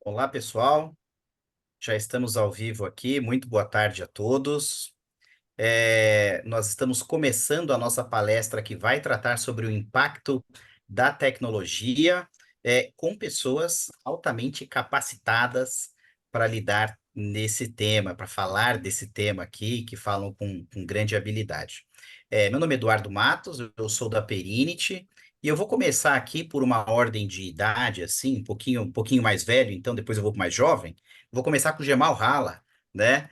Olá, pessoal. Já estamos ao vivo aqui. Muito boa tarde a todos. Nós estamos começando a nossa palestra que vai tratar sobre o impacto da tecnologia, com pessoas altamente capacitadas para lidar nesse tema, para falar desse tema aqui, que falam com grande habilidade. Meu nome é Eduardo Matos, eu sou da Perinity, e eu vou começar aqui por uma ordem de idade, assim, um pouquinho mais velho, então depois eu vou para mais jovem. Vou começar com o Gemal Hala, né?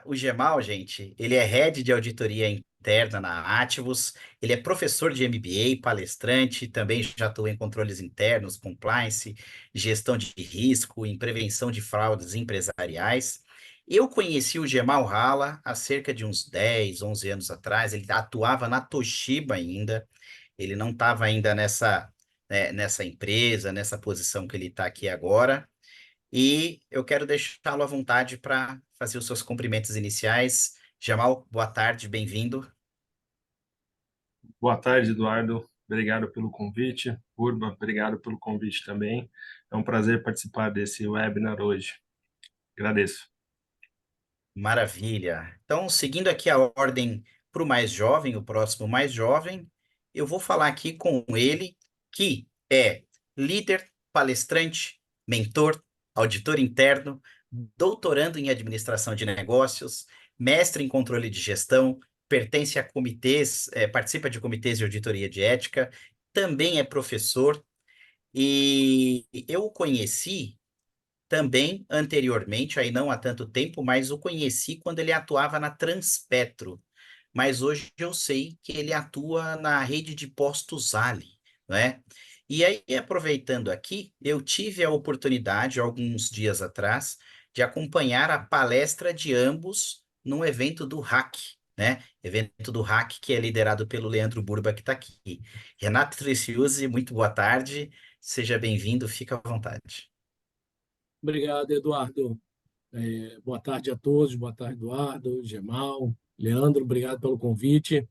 O Gemal, gente, ele é head de auditoria interna na Ativos, ele é professor de MBA, palestrante, também já atua em controles internos, compliance, gestão de risco, em prevenção de fraudes empresariais. Eu conheci o Gemal Hala há cerca de uns 10, 11 anos atrás, ele atuava na Toshiba ainda, ele não estava ainda nessa empresa, nessa posição que ele está aqui agora. E eu quero deixá-lo à vontade para fazer os seus cumprimentos iniciais. Jamal, boa tarde, bem-vindo. Boa tarde, Eduardo. Obrigado pelo convite. Urba, obrigado pelo convite também. É um prazer participar desse webinar hoje. Agradeço. Maravilha. Então, seguindo aqui a ordem para o mais jovem, o próximo mais jovem, eu vou falar aqui com ele, que é líder, palestrante, mentor, auditor interno, doutorando em administração de negócios, mestre em controle de gestão, pertence a comitês, participa de comitês de auditoria de ética, também é professor, e eu o conheci também anteriormente, aí não há tanto tempo, mas o conheci quando ele atuava na Transpetro. Mas hoje eu sei que ele atua na rede de postos Ali, né? E aí, aproveitando aqui, eu tive a oportunidade, alguns dias atrás, de acompanhar a palestra de ambos num evento do RAC, né? Evento do RAC que é liderado pelo Leandro Burba, que está aqui. Renato Triciuzzi, muito boa tarde, seja bem-vindo, fica à vontade. Obrigado, Eduardo. Boa tarde a todos. Boa tarde, Eduardo, Gemal, Leandro. Obrigado pelo convite.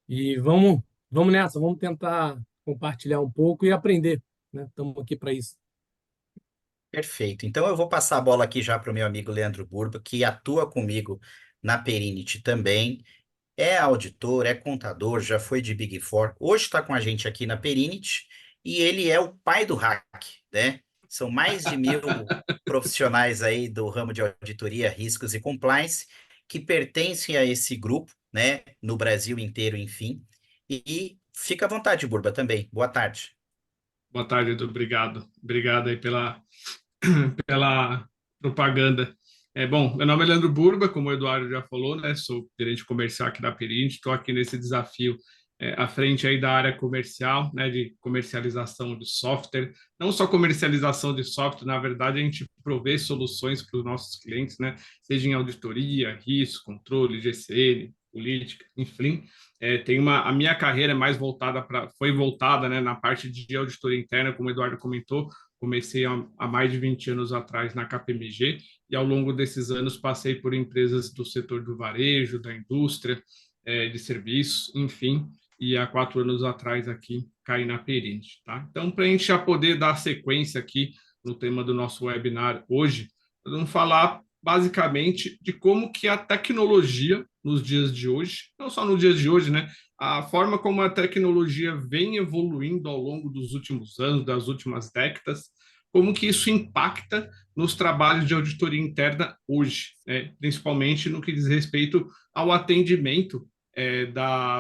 E vamos nessa. Vamos tentar compartilhar um pouco e aprender, né? Estamos aqui para isso. Perfeito. Então eu vou passar a bola aqui já para o meu amigo Leandro Burba, que atua comigo na Perinity também. É auditor, é contador, já foi de Big Four. Hoje está com a gente aqui na Perinity e ele é o pai do hack, né? São mais de 1.000 profissionais aí do ramo de auditoria, riscos e compliance que pertencem a esse grupo, né? No Brasil inteiro, enfim. E fica à vontade, Burba, também. Boa tarde. Boa tarde, Edu. Obrigado. Obrigado aí pela propaganda. Bom, meu nome é Leandro Burba, como o Eduardo já falou, né? Sou gerente comercial aqui da Perint, estou aqui nesse desafio à frente aí da área comercial, né? De comercialização de software. Não só comercialização de software, na verdade, a gente provê soluções para os nossos clientes, né? Seja em auditoria, risco, controle, GCN, política, enfim. A minha carreira é mais foi voltada, né, na parte de auditoria interna, como o Eduardo comentou. Comecei há mais de 20 anos atrás na KPMG e ao longo desses anos passei por empresas do setor do varejo, da indústria, de serviços, enfim, e há 4 anos atrás aqui caí na Perint, tá? Então, para a gente já poder dar sequência aqui no tema do nosso webinar hoje, nós vamos falar basicamente de como que a tecnologia nos dias de hoje, não só nos dias de hoje, né? A forma como a tecnologia vem evoluindo ao longo dos últimos anos, das últimas décadas, como que isso impacta nos trabalhos de auditoria interna hoje, né? Principalmente no que diz respeito ao atendimento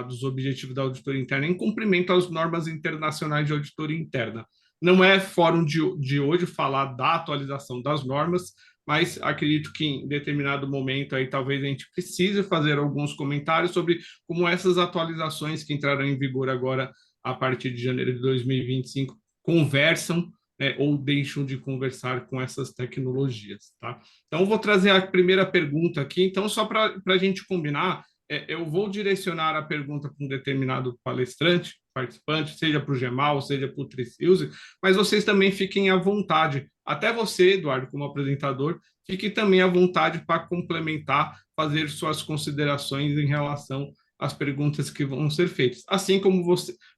dos objetivos da auditoria interna em cumprimento às normas internacionais de auditoria interna. Não é fórum de hoje falar da atualização das normas, mas acredito que em determinado momento aí talvez a gente precise fazer alguns comentários sobre como essas atualizações que entraram em vigor agora a partir de janeiro de 2025 conversam, né, ou deixam de conversar com essas tecnologias, tá? Então, vou trazer a primeira pergunta aqui. Então, só para a gente combinar, eu vou direcionar a pergunta para um determinado palestrante, participante, seja para o Gemal, seja para o Triciuse, mas vocês também fiquem à vontade. Até você, Eduardo, como apresentador, fique também à vontade para complementar, fazer suas considerações em relação às perguntas que vão ser feitas. Assim como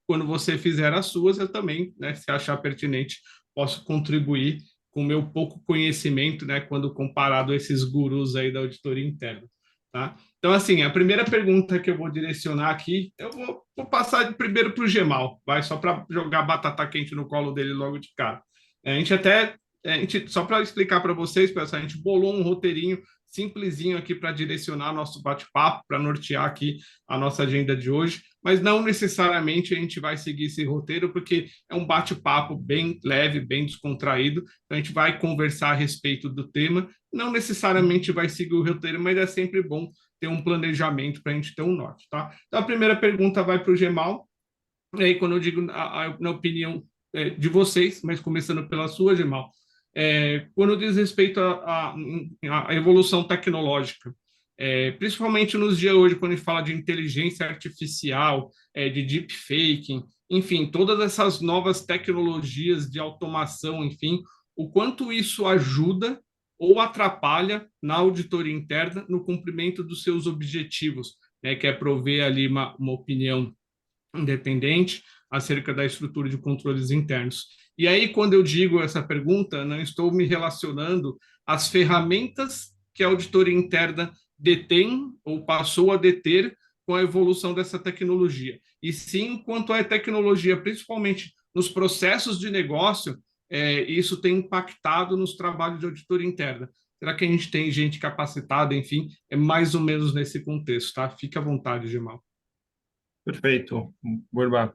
quando você fizer as suas, eu também, né, se achar pertinente, posso contribuir com o meu pouco conhecimento, né, quando comparado a esses gurus aí da auditoria interna, tá? Então, assim, a primeira pergunta que eu vou direcionar aqui, eu vou passar primeiro para o Gemal, vai, só para jogar batata quente no colo dele logo de cara. Só para explicar para vocês, pessoal, a gente bolou um roteirinho simplesinho aqui para direcionar nosso bate-papo, para nortear aqui a nossa agenda de hoje, mas não necessariamente a gente vai seguir esse roteiro, porque é um bate-papo bem leve, bem descontraído, então a gente vai conversar a respeito do tema, não necessariamente vai seguir o roteiro, mas é sempre bom ter um planejamento para a gente ter um norte, tá? Então a primeira pergunta vai para o Gemal, e aí quando eu digo na opinião de vocês, mas começando pela sua, Gemal, quando diz respeito à evolução tecnológica, principalmente nos dias hoje, quando a gente fala de inteligência artificial, de deepfake, enfim, todas essas novas tecnologias de automação, enfim, o quanto isso ajuda ou atrapalha na auditoria interna no cumprimento dos seus objetivos, né, que é prover ali uma opinião independente acerca da estrutura de controles internos. E aí, quando eu digo essa pergunta, não estou me relacionando às ferramentas que a auditoria interna detém ou passou a deter com a evolução dessa tecnologia, e sim quanto à tecnologia, principalmente nos processos de negócio, isso tem impactado nos trabalhos de auditoria interna. Será que a gente tem gente capacitada? Enfim, é mais ou menos nesse contexto, tá? Fique à vontade, Gemal. Perfeito, Borba.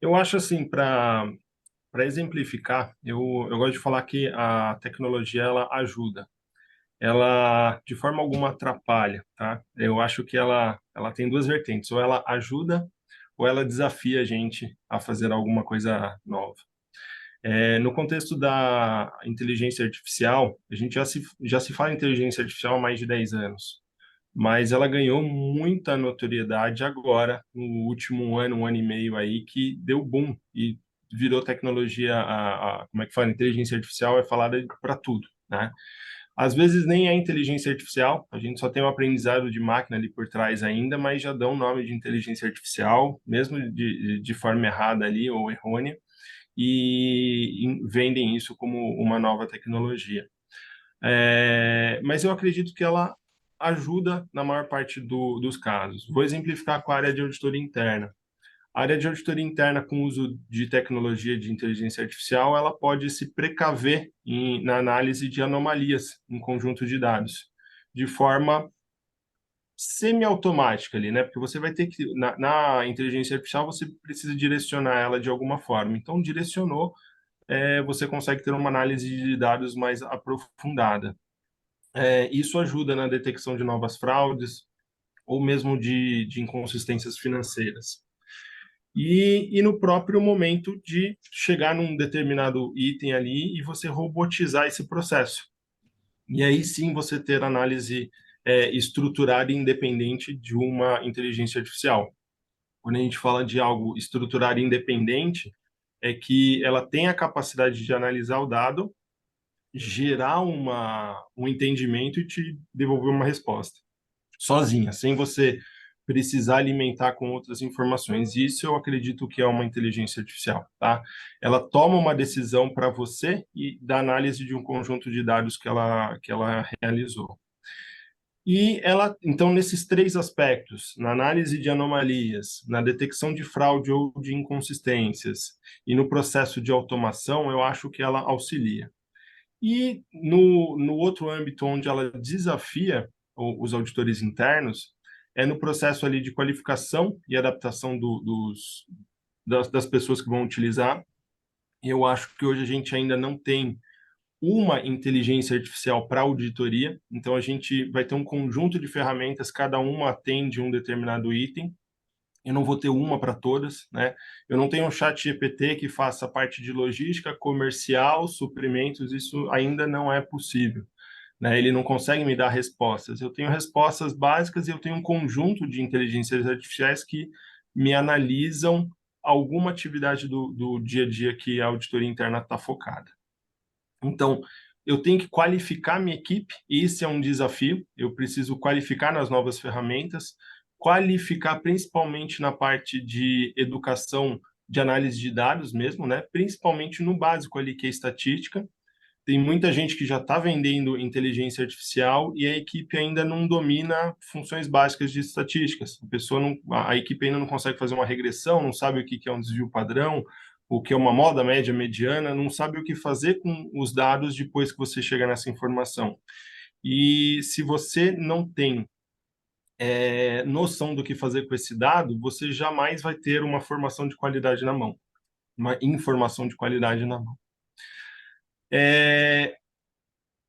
Eu acho assim, para exemplificar, eu gosto de falar que a tecnologia ela ajuda, ela de forma alguma atrapalha, tá? Eu acho que ela tem duas vertentes, ou ela ajuda ou ela desafia a gente a fazer alguma coisa nova. No contexto da inteligência artificial, a gente já se fala em inteligência artificial há mais de 10 anos, mas ela ganhou muita notoriedade agora, no último um ano e meio aí, que deu boom e virou tecnologia, como é que fala? Inteligência artificial é falada para tudo, né? Às vezes nem é inteligência artificial, a gente só tem um aprendizado de máquina ali por trás ainda, mas já dão o nome de inteligência artificial, mesmo de forma errada ali ou errônea, e vendem isso como uma nova tecnologia. Mas eu acredito que ela ajuda na maior parte dos casos. Vou exemplificar com a área de auditoria interna. A área de auditoria interna com uso de tecnologia de inteligência artificial, ela pode se precaver na análise de anomalias em conjunto de dados, de forma semi-automática ali, né? Porque você vai ter que, na inteligência artificial, você precisa direcionar ela de alguma forma. Então, direcionou, você consegue ter uma análise de dados mais aprofundada. Isso ajuda na detecção de novas fraudes ou mesmo de inconsistências financeiras. E no próprio momento de chegar num determinado item ali e você robotizar esse processo. E aí sim você ter análise estruturada e independente de uma inteligência artificial. Quando a gente fala de algo estruturado e independente, é que ela tem a capacidade de analisar o dado, gerar um entendimento e te devolver uma resposta sozinha, sem você precisar alimentar com outras informações. Isso eu acredito que é uma inteligência artificial, tá? Ela toma uma decisão para você e da análise de um conjunto de dados que ela realizou. E ela, então, nesses três aspectos, na análise de anomalias, na detecção de fraude ou de inconsistências e no processo de automação, eu acho que ela auxilia. E no outro âmbito onde ela desafia os auditores internos é no processo ali de qualificação e adaptação das pessoas que vão utilizar. Eu acho que hoje a gente ainda não tem uma inteligência artificial para auditoria, então a gente vai ter um conjunto de ferramentas, cada uma atende um determinado item. Eu não vou ter uma para todas, né? Eu não tenho um chat GPT que faça parte de logística, comercial, suprimentos, isso ainda não é possível, né? Ele não consegue me dar respostas. Eu tenho respostas básicas e eu tenho um conjunto de inteligências artificiais que me analisam alguma atividade do dia a dia que a auditoria interna está focada. Então, eu tenho que qualificar minha equipe, e isso é um desafio. Eu preciso qualificar nas novas ferramentas, qualificar principalmente na parte de educação de análise de dados mesmo, né? Principalmente no básico ali, que é estatística, tem muita gente que já está vendendo inteligência artificial e a equipe ainda não domina funções básicas de estatísticas. A equipe ainda não consegue fazer uma regressão, não sabe o que é um desvio padrão, o que é uma moda média mediana, não sabe o que fazer com os dados depois que você chega nessa informação. E se você não tem noção do que fazer com esse dado, você jamais vai ter uma formação de qualidade na mão, uma informação de qualidade na mão.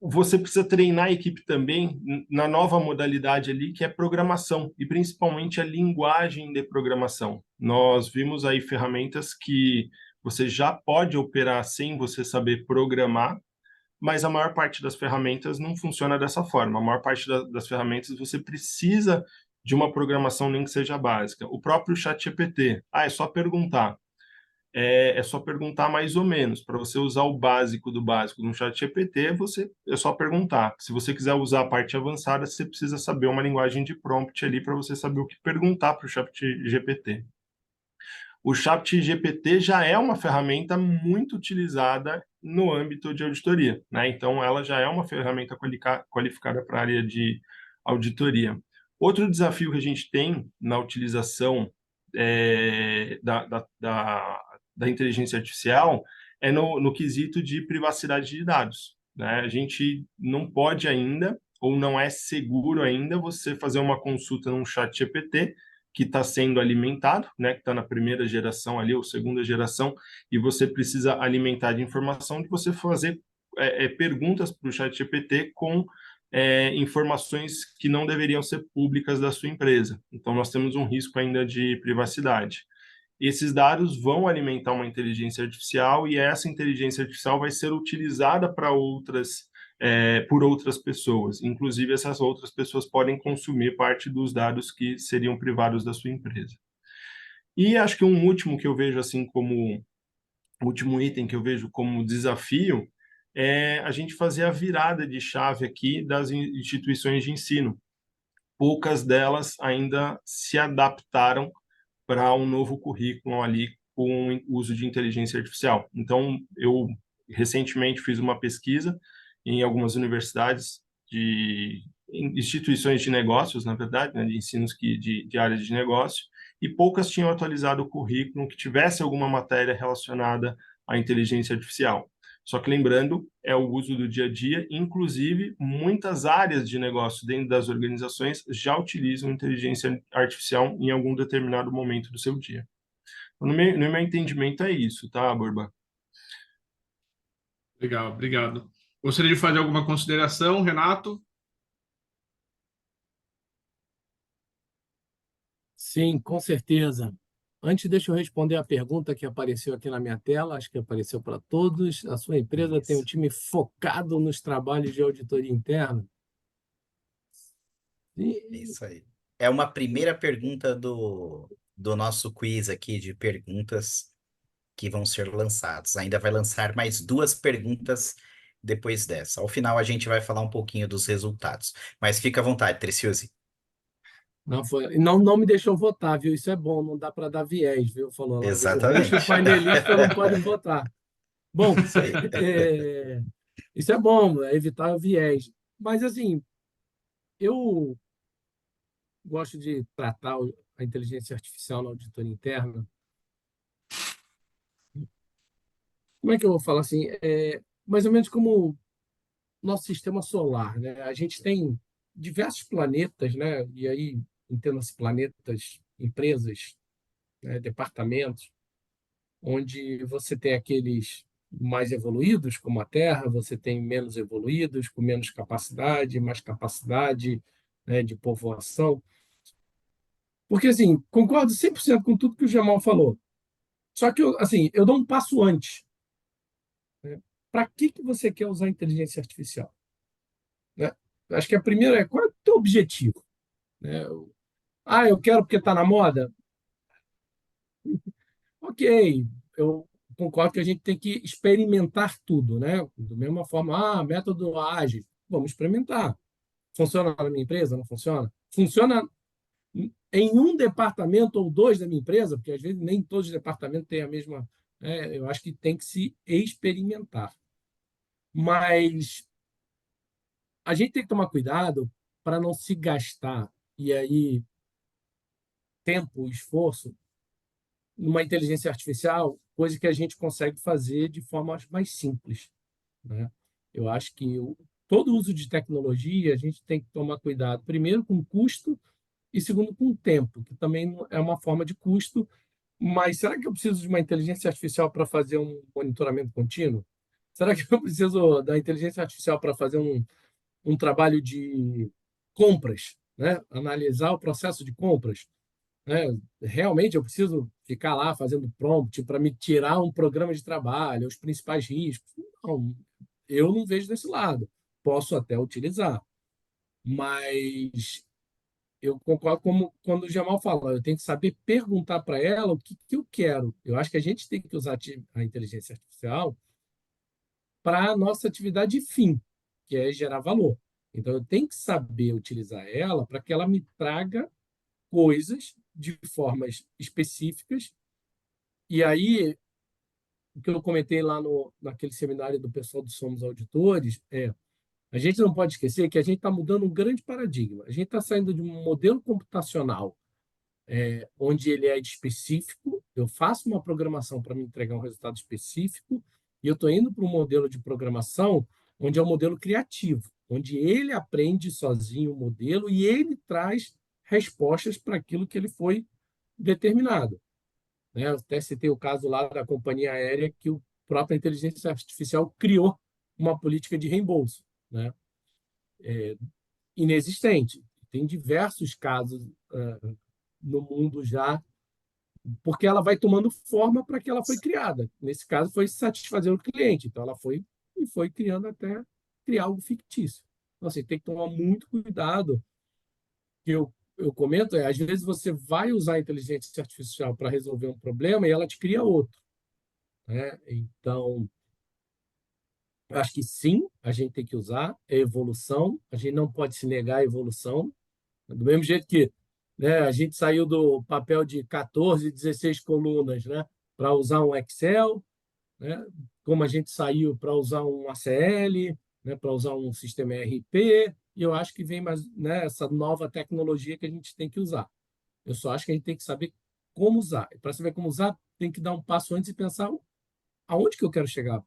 Você precisa treinar a equipe também na nova modalidade ali, que é programação, e principalmente a linguagem de programação. Nós vimos aí ferramentas que você já pode operar sem você saber programar, mas a maior parte das ferramentas não funciona dessa forma. A maior parte das ferramentas você precisa de uma programação nem que seja básica. O próprio ChatGPT, é só perguntar. É só perguntar mais ou menos. Para você usar o básico do básico no ChatGPT, é só perguntar. Se você quiser usar a parte avançada, você precisa saber uma linguagem de prompt ali para você saber o que perguntar para o ChatGPT. O ChatGPT já é uma ferramenta muito utilizada no âmbito de auditoria, né? Então, ela já é uma ferramenta qualificada para a área de auditoria. Outro desafio que a gente tem na utilização da inteligência artificial é no quesito de privacidade de dados, né? A gente não pode ainda, ou não é seguro ainda, você fazer uma consulta num ChatGPT que está sendo alimentado, né, que está na primeira geração ali, ou segunda geração, e você precisa alimentar de informação, de você fazer perguntas para o ChatGPT com informações que não deveriam ser públicas da sua empresa. Então, nós temos um risco ainda de privacidade. Esses dados vão alimentar uma inteligência artificial e essa inteligência artificial vai ser utilizada por outras pessoas. Inclusive, essas outras pessoas podem consumir parte dos dados que seriam privados da sua empresa. E acho que um último que eu vejo assim como último item que eu vejo como desafio é a gente fazer a virada de chave aqui das instituições de ensino. Poucas delas ainda se adaptaram para um novo currículo ali com o uso de inteligência artificial. Então, eu recentemente fiz uma pesquisa em algumas universidades em instituições de negócios, na verdade, né, de ensinos de áreas de negócio, e poucas tinham atualizado o currículo que tivesse alguma matéria relacionada à inteligência artificial. Só que lembrando, é o uso do dia a dia, inclusive muitas áreas de negócio dentro das organizações já utilizam inteligência artificial em algum determinado momento do seu dia. No meu entendimento é isso, tá, Borba? Legal, obrigado. Gostaria de fazer alguma consideração, Renato? Sim, com certeza. Antes, deixa eu responder a pergunta que apareceu aqui na minha tela, acho que apareceu para todos. A sua empresa tem um time focado nos trabalhos de auditoria interna? Isso aí. É uma primeira pergunta do nosso quiz aqui de perguntas que vão ser lançados. Ainda vai lançar mais 2 perguntas depois dessa. Ao final, a gente vai falar um pouquinho dos resultados. Mas fica à vontade, Triciuzi. Não me deixou votar, viu? Isso é bom, não dá para dar viés, viu? Falou lá. O host e o Exatamente. painelista não podem votar. Bom, Isso aí. isso é bom, é evitar o viés. Mas, assim, eu gosto de tratar a inteligência artificial na auditoria interna. Como é que eu vou falar assim? Mais ou menos como nosso sistema solar, né? A gente tem diversos planetas, né? E aí, entenda-se planetas, empresas, né? Departamentos, onde você tem aqueles mais evoluídos, como a Terra, você tem menos evoluídos, com menos capacidade, mais capacidade, né, de povoação. Porque, assim, concordo 100% com tudo que o Jamal falou. Só que, assim, eu dou um passo antes. Né? Para que você quer usar a inteligência artificial? Né? Acho que a primeira é, qual é o teu objetivo? Né? Eu quero porque está na moda? Ok, eu concordo que a gente tem que experimentar tudo, né? Da mesma forma, método ágil, vamos experimentar. Funciona na minha empresa? Não funciona? Funciona em um departamento ou 2 da minha empresa, porque às vezes nem todos os departamentos têm a mesma. Eu acho que tem que se experimentar. Mas a gente tem que tomar cuidado para não se gastar, e aí tempo, esforço, numa inteligência artificial, coisa que a gente consegue fazer de forma mais simples, né? Eu acho que todo uso de tecnologia a gente tem que tomar cuidado, primeiro com custo e segundo com tempo, que também é uma forma de custo. Mas será que eu preciso de uma inteligência artificial para fazer um monitoramento contínuo? Será que eu preciso da inteligência artificial para fazer um trabalho de compras, né? Analisar o processo de compras, né? Realmente eu preciso ficar lá fazendo prompt para me tirar um programa de trabalho, os principais riscos? Não, eu não vejo desse lado. Posso até utilizar, mas eu concordo como quando o Jamal fala, eu tenho que saber perguntar para ela o que, que eu quero. Eu acho que a gente tem que usar a inteligência artificial para a nossa atividade fim, que é gerar valor. Então, eu tenho que saber utilizar ela para que ela me traga coisas de formas específicas. E aí, o que eu comentei lá naquele seminário do pessoal do Somos Auditores a gente não pode esquecer que a gente está mudando um grande paradigma. A gente está saindo de um modelo computacional onde ele é específico, eu faço uma programação para me entregar um resultado específico, e eu estou indo para um modelo de programação onde é um modelo criativo, onde ele aprende sozinho o modelo e ele traz respostas para aquilo que ele foi determinado, né? Eu até citei o caso lá da companhia aérea que a própria inteligência artificial criou uma política de reembolso, né? Inexistente. Tem diversos casos no mundo já porque ela vai tomando forma para que ela foi criada. Nesse caso, foi satisfazer o cliente. Então, ela foi e foi criando até criar algo fictício. Então, assim, tem que tomar muito cuidado. Que eu comento às vezes você vai usar a inteligência artificial para resolver um problema e ela te cria outro, né? Então, eu acho que sim, a gente tem que usar é evolução. A gente não pode se negar à evolução. Do mesmo jeito que, né, a gente saiu do papel de 14, 16 colunas, né, para usar um Excel, né, como a gente saiu para usar um ACL, né, para usar um sistema ERP, e eu acho que vem mais, né, essa nova tecnologia que a gente tem que usar. Eu só acho que a gente tem que saber como usar. Para saber como usar, tem que dar um passo antes e pensar aonde que eu quero chegar,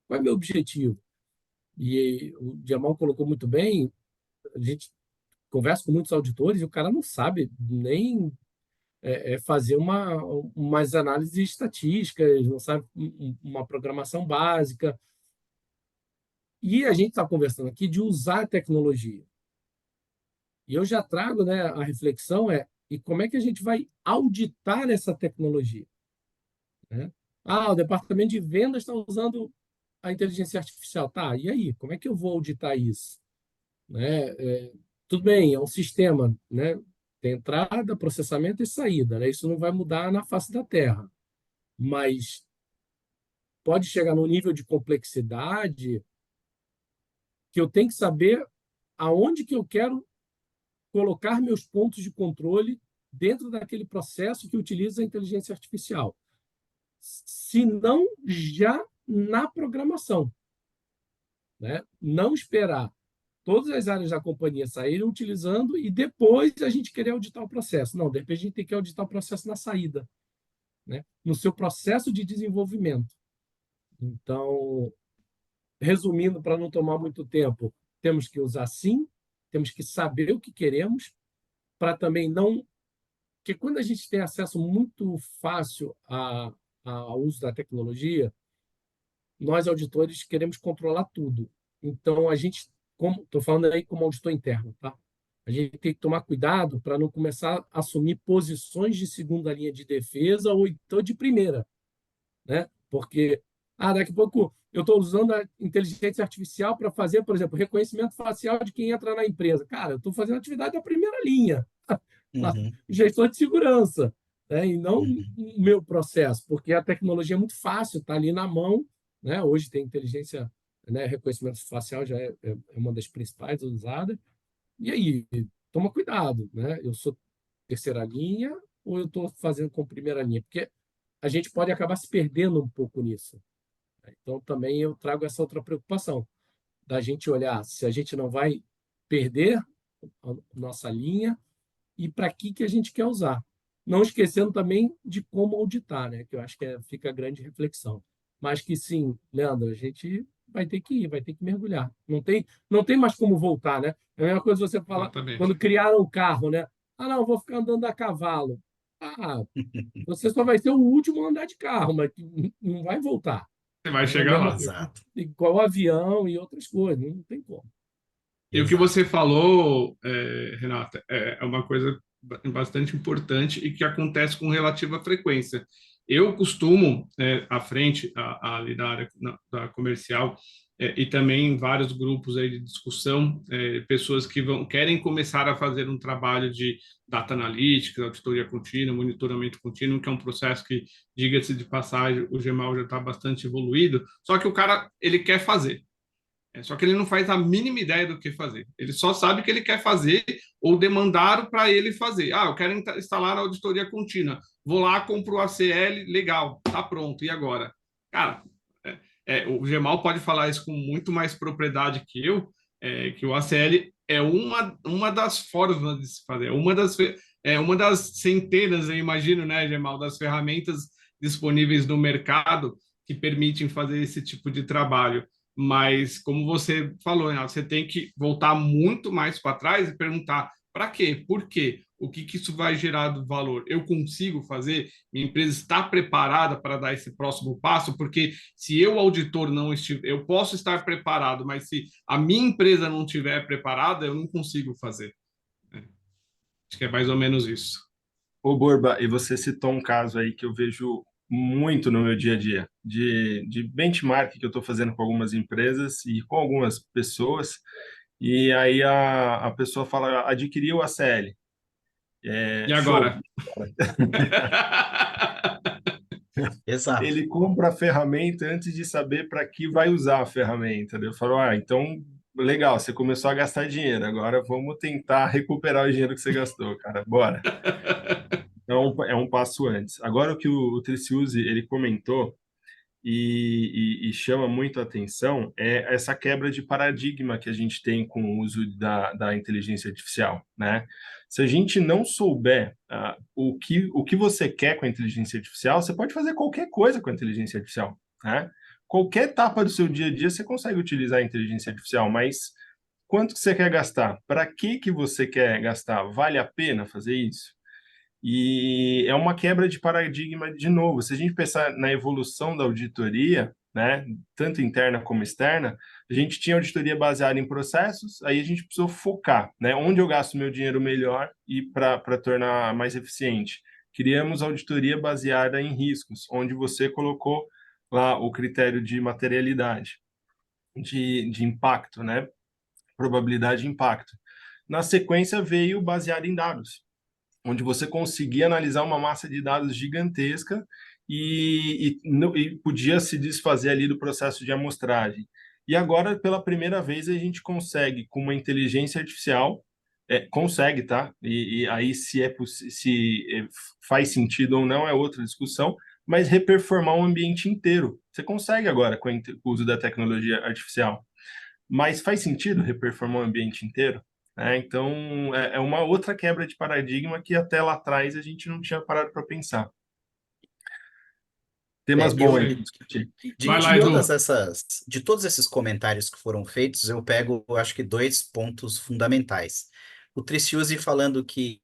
qual é o meu objetivo. E o Jamal colocou muito bem, a gente conversa com muitos auditores e o cara não sabe nem fazer umas análises estatísticas, não sabe uma programação básica. E a gente está conversando aqui de usar a tecnologia. E eu já trago, né, a reflexão e como é que a gente vai auditar essa tecnologia? Né? Ah, o departamento de vendas está usando a inteligência artificial. Tá, e aí? Como é que eu vou auditar isso? Né? Tudo bem, é um sistema, né? Tem entrada, processamento e saída, né? Isso não vai mudar na face da Terra, mas pode chegar num nível de complexidade que eu tenho que saber aonde que eu quero colocar meus pontos de controle dentro daquele processo que utiliza a inteligência artificial, se não já na programação, né? Não esperar todas as áreas da companhia saírem utilizando e depois a gente querer auditar o processo. Não, de repente a gente tem que auditar o processo na saída, né? No seu processo de desenvolvimento. Então, resumindo, para não tomar muito tempo, temos que usar sim, temos que saber o que queremos, para também não. Porque quando a gente tem acesso muito fácil ao uso da tecnologia, nós, auditores, queremos controlar tudo. Então, a gente, como estou falando aí como auditor interno, tá? A gente tem que tomar cuidado para não começar a assumir posições de segunda linha de defesa ou então de primeira, né? Porque daqui a pouco eu estou usando a inteligência artificial para fazer, por exemplo, reconhecimento facial de quem entra na empresa. Cara, eu estou fazendo atividade da primeira linha, Uhum, gestor de segurança, né? E não uhum. o meu processo, porque a tecnologia é muito fácil, está ali na mão, né? Hoje tem inteligência, né? Reconhecimento facial já é uma das principais usadas. E aí, toma cuidado, né? Eu sou terceira linha ou eu estou fazendo com primeira linha? Porque a gente pode acabar se perdendo um pouco nisso. Então, também eu trago essa outra preocupação, da gente olhar se a gente não vai perder a nossa linha e para que a gente quer usar. Não esquecendo também de como auditar, né? Que eu acho que fica a grande reflexão. Mas que sim, Leandro, a gente vai ter que ir, vai ter que mergulhar. Não tem mais como voltar, né? É a mesma coisa você falar Exatamente. quando criaram o carro, né? Ah, não, vou ficar andando a cavalo. Ah, você só vai ser o último a andar de carro, mas não vai voltar. Você vai É a chegar mesma lá. coisa, Exato, igual avião e outras coisas, não tem como. E o que exato. você falou, Renata, é uma coisa bastante importante e que acontece com relativa frequência. Eu costumo, à frente ali da área da comercial, e também em vários grupos aí de discussão, pessoas que querem começar a fazer um trabalho de data analytics, auditoria contínua, monitoramento contínuo, que é um processo que, diga-se de passagem, o GEMAL já está bastante evoluído, só que o cara, ele quer fazer. Só que ele não faz a mínima ideia do que fazer. Ele só sabe que ele quer fazer ou demandaram para ele fazer. Ah, eu quero instalar a auditoria contínua. Vou lá, compro o ACL, legal, tá pronto. E agora? Cara, o Gemal pode falar isso com muito mais propriedade que eu, que o ACL é uma das formas de se fazer, uma das centenas, eu imagino, né, Gemal, das ferramentas disponíveis no mercado que permitem fazer esse tipo de trabalho. Mas, como você falou, Renato, você tem que voltar muito mais para trás e perguntar para quê? Por quê? O que isso vai gerar de valor? Eu consigo fazer? Minha empresa está preparada para dar esse próximo passo? Porque se eu, auditor, não estiver, eu posso estar preparado, mas se a minha empresa não estiver preparada, eu não consigo fazer. Acho que é mais ou menos isso. Ô, Borba, e você citou um caso aí que eu vejo muito no meu dia a dia, de benchmark que eu estou fazendo com algumas empresas e com algumas pessoas, e aí a pessoa fala, adquiriu a CL. E Show. agora? Exato. Ele compra a ferramenta antes de saber para que vai usar a ferramenta. Daí eu falo, então, legal, você começou a gastar dinheiro, agora vamos tentar recuperar o dinheiro que você gastou, cara, bora. Então, é um passo antes. Agora, o que o Triciuzi, ele comentou e chama muito a atenção é essa quebra de paradigma que a gente tem com o uso da inteligência artificial, né? Se a gente não souber o que você quer com a inteligência artificial, você pode fazer qualquer coisa com a inteligência artificial, né? Qualquer etapa do seu dia a dia você consegue utilizar a inteligência artificial, mas quanto que você quer gastar? Para que você quer gastar? Vale a pena fazer isso? E é uma quebra de paradigma de novo. Se a gente pensar na evolução da auditoria, né, tanto interna como externa, a gente tinha auditoria baseada em processos, aí a gente precisou focar, né, onde eu gasto meu dinheiro melhor e para tornar mais eficiente. Criamos auditoria baseada em riscos, onde você colocou lá o critério de materialidade, de impacto, né, probabilidade de impacto. Na sequência veio baseado em dados, onde você conseguia analisar uma massa de dados gigantesca e podia se desfazer ali do processo de amostragem. E agora, pela primeira vez, a gente consegue, com uma inteligência artificial, consegue, tá? E aí, se faz sentido ou não, é outra discussão, mas reperformar um ambiente inteiro. Você consegue agora com o uso da tecnologia artificial. Mas faz sentido reperformar o ambiente inteiro? Então, é uma outra quebra de paradigma que até lá atrás a gente não tinha parado para pensar. Temas bons Eu aí Sim. para discutir. de, Vai lá, de todas Edu. essas, de todos esses comentários que foram feitos, eu pego, eu acho que dois pontos fundamentais. O Triciuzi falando que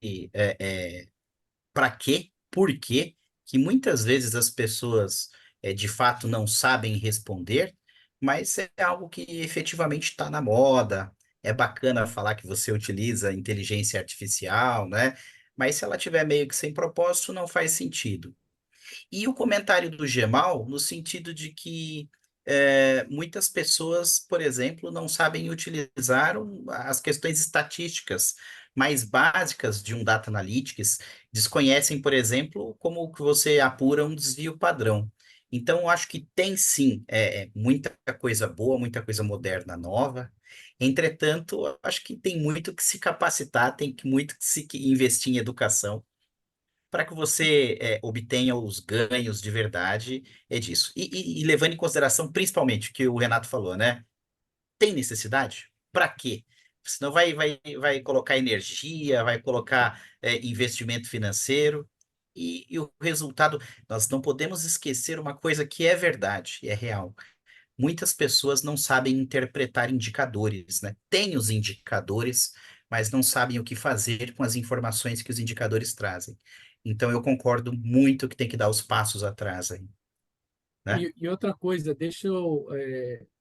para quê, por quê, que muitas vezes as pessoas de fato não sabem responder, mas é algo que efetivamente está na moda. É bacana falar que você utiliza inteligência artificial, né? Mas se ela tiver meio que sem propósito, não faz sentido. E o comentário do Gemal, no sentido de que muitas pessoas, por exemplo, não sabem utilizar as questões estatísticas mais básicas de um data analytics, desconhecem, por exemplo, como que você apura um desvio padrão. Então, eu acho que tem sim muita coisa boa, muita coisa moderna nova. Entretanto, eu acho que tem muito que se capacitar, tem muito que se investir em educação para que você obtenha os ganhos de verdade disso. E levando em consideração principalmente o que o Renato falou, né? Tem necessidade? Para quê? Senão vai colocar energia, vai colocar investimento financeiro, e o resultado, nós não podemos esquecer uma coisa que é verdade, e é real. Muitas pessoas não sabem interpretar indicadores, né? Tem os indicadores, mas não sabem o que fazer com as informações que os indicadores trazem. Então, eu concordo muito que tem que dar os passos atrás aí, né? E outra coisa, deixa eu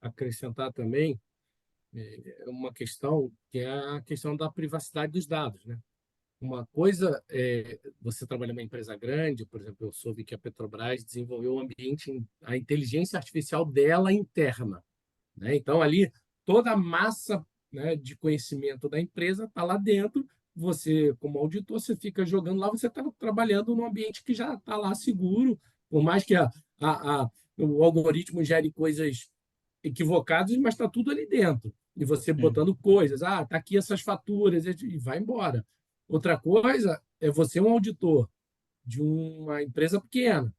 acrescentar também uma questão, que é a questão da privacidade dos dados, né? Uma coisa é você trabalha em uma empresa grande, por exemplo, eu soube que a Petrobras desenvolveu um ambiente, a inteligência artificial dela interna, né? Então, ali, toda a massa, né, de conhecimento da empresa está lá dentro. Você, como auditor, você fica jogando lá, você está trabalhando num ambiente que já está lá seguro, por mais que o algoritmo gere coisas equivocadas, mas está tudo ali dentro. E você Hum, botando coisas, tá aqui essas faturas, e vai embora. Outra coisa é você um auditor de uma empresa pequena,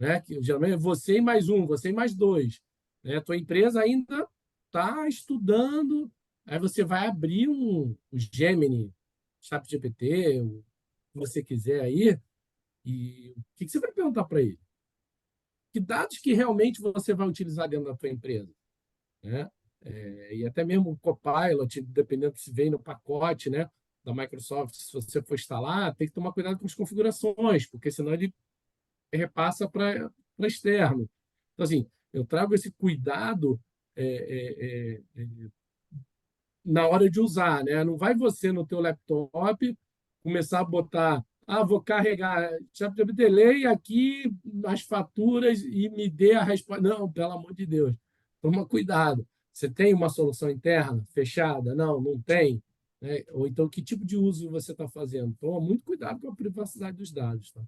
né? Que geralmente é você e mais um, você e mais dois, né? A tua empresa ainda está estudando, aí você vai abrir o Gemini, ChatGPT, o que você quiser aí, e o que você vai perguntar para ele? Que dados que realmente você vai utilizar dentro da tua empresa, né? E até mesmo o Copilot, dependendo se vem no pacote, né, da Microsoft, se você for instalar, tem que tomar cuidado com as configurações, porque senão ele repassa para externo. Então, assim, eu trago esse cuidado na hora de usar, né? Não vai você no teu laptop começar a botar, vou carregar, ChatGPT, leia aqui as faturas e me dê a resposta. Não, pelo amor de Deus, toma cuidado. Você tem uma solução interna fechada? Não, não tem. Né? Ou então, que tipo de uso você está fazendo? Toma muito cuidado com a privacidade dos dados. Tá?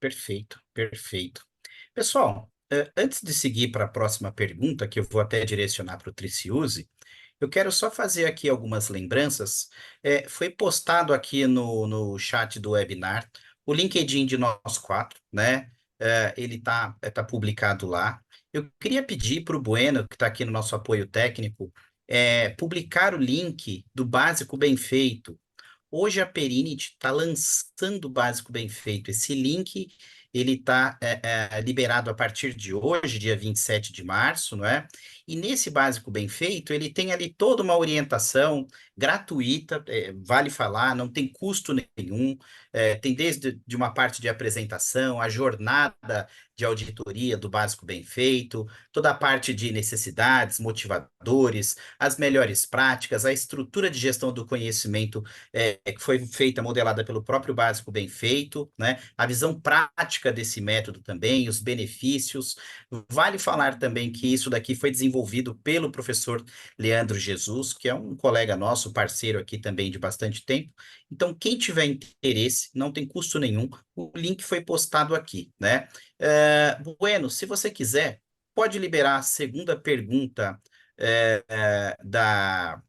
perfeito, perfeito. Pessoal, antes de seguir para a próxima pergunta, que eu vou até direcionar para o Triciuse, eu quero só fazer aqui algumas lembranças. Foi postado aqui no chat do webinar o LinkedIn de nós quatro, né? Ele tá publicado lá. Eu queria pedir para o Bueno, que está aqui no nosso apoio técnico, publicar o link do Básico Bem Feito. Hoje a Perinit está lançando o Básico Bem Feito. Esse link ele está liberado a partir de hoje, dia 27 de março, não é? E nesse Básico Bem Feito, ele tem ali toda uma orientação gratuita, vale falar, não tem custo nenhum, tem desde de uma parte de apresentação, a jornada de auditoria do Básico Bem Feito, toda a parte de necessidades, motivadores, as melhores práticas, a estrutura de gestão do conhecimento que foi feita, modelada pelo próprio Básico Bem Feito, né? A visão prática desse método também, os benefícios. Vale falar também que isso daqui foi desenvolvido pelo professor Leandro Jesus, que é um colega nosso, parceiro aqui também de bastante tempo. Então, quem tiver interesse, não tem custo nenhum, o link foi postado aqui, né? Bueno, se você quiser, pode liberar a segunda pergunta da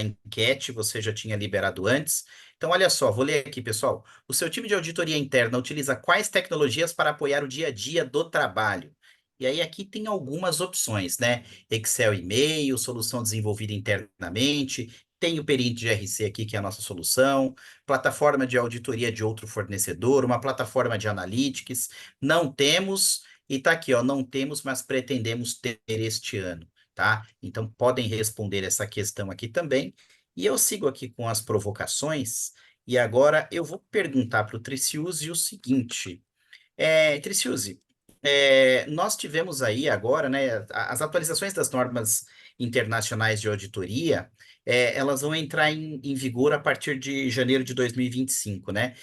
enquete, você já tinha liberado antes. Então, olha só, vou ler aqui, pessoal. O seu time de auditoria interna utiliza quais tecnologias para apoiar o dia a dia do trabalho? E aí, aqui tem algumas opções, né? Excel e-mail, solução desenvolvida internamente. Tem o Perint de GRC aqui, que é a nossa solução. Plataforma de auditoria de outro fornecedor, uma plataforma de analytics. Não temos, e tá aqui, ó, não temos, mas pretendemos ter este ano, tá? Então, podem responder essa questão aqui também. E eu sigo aqui com as provocações. E agora eu vou perguntar para o Triciuse o seguinte: Triciuse, nós tivemos aí agora, né, as atualizações das normas internacionais de auditoria, elas vão entrar em vigor a partir de janeiro de 2025, né?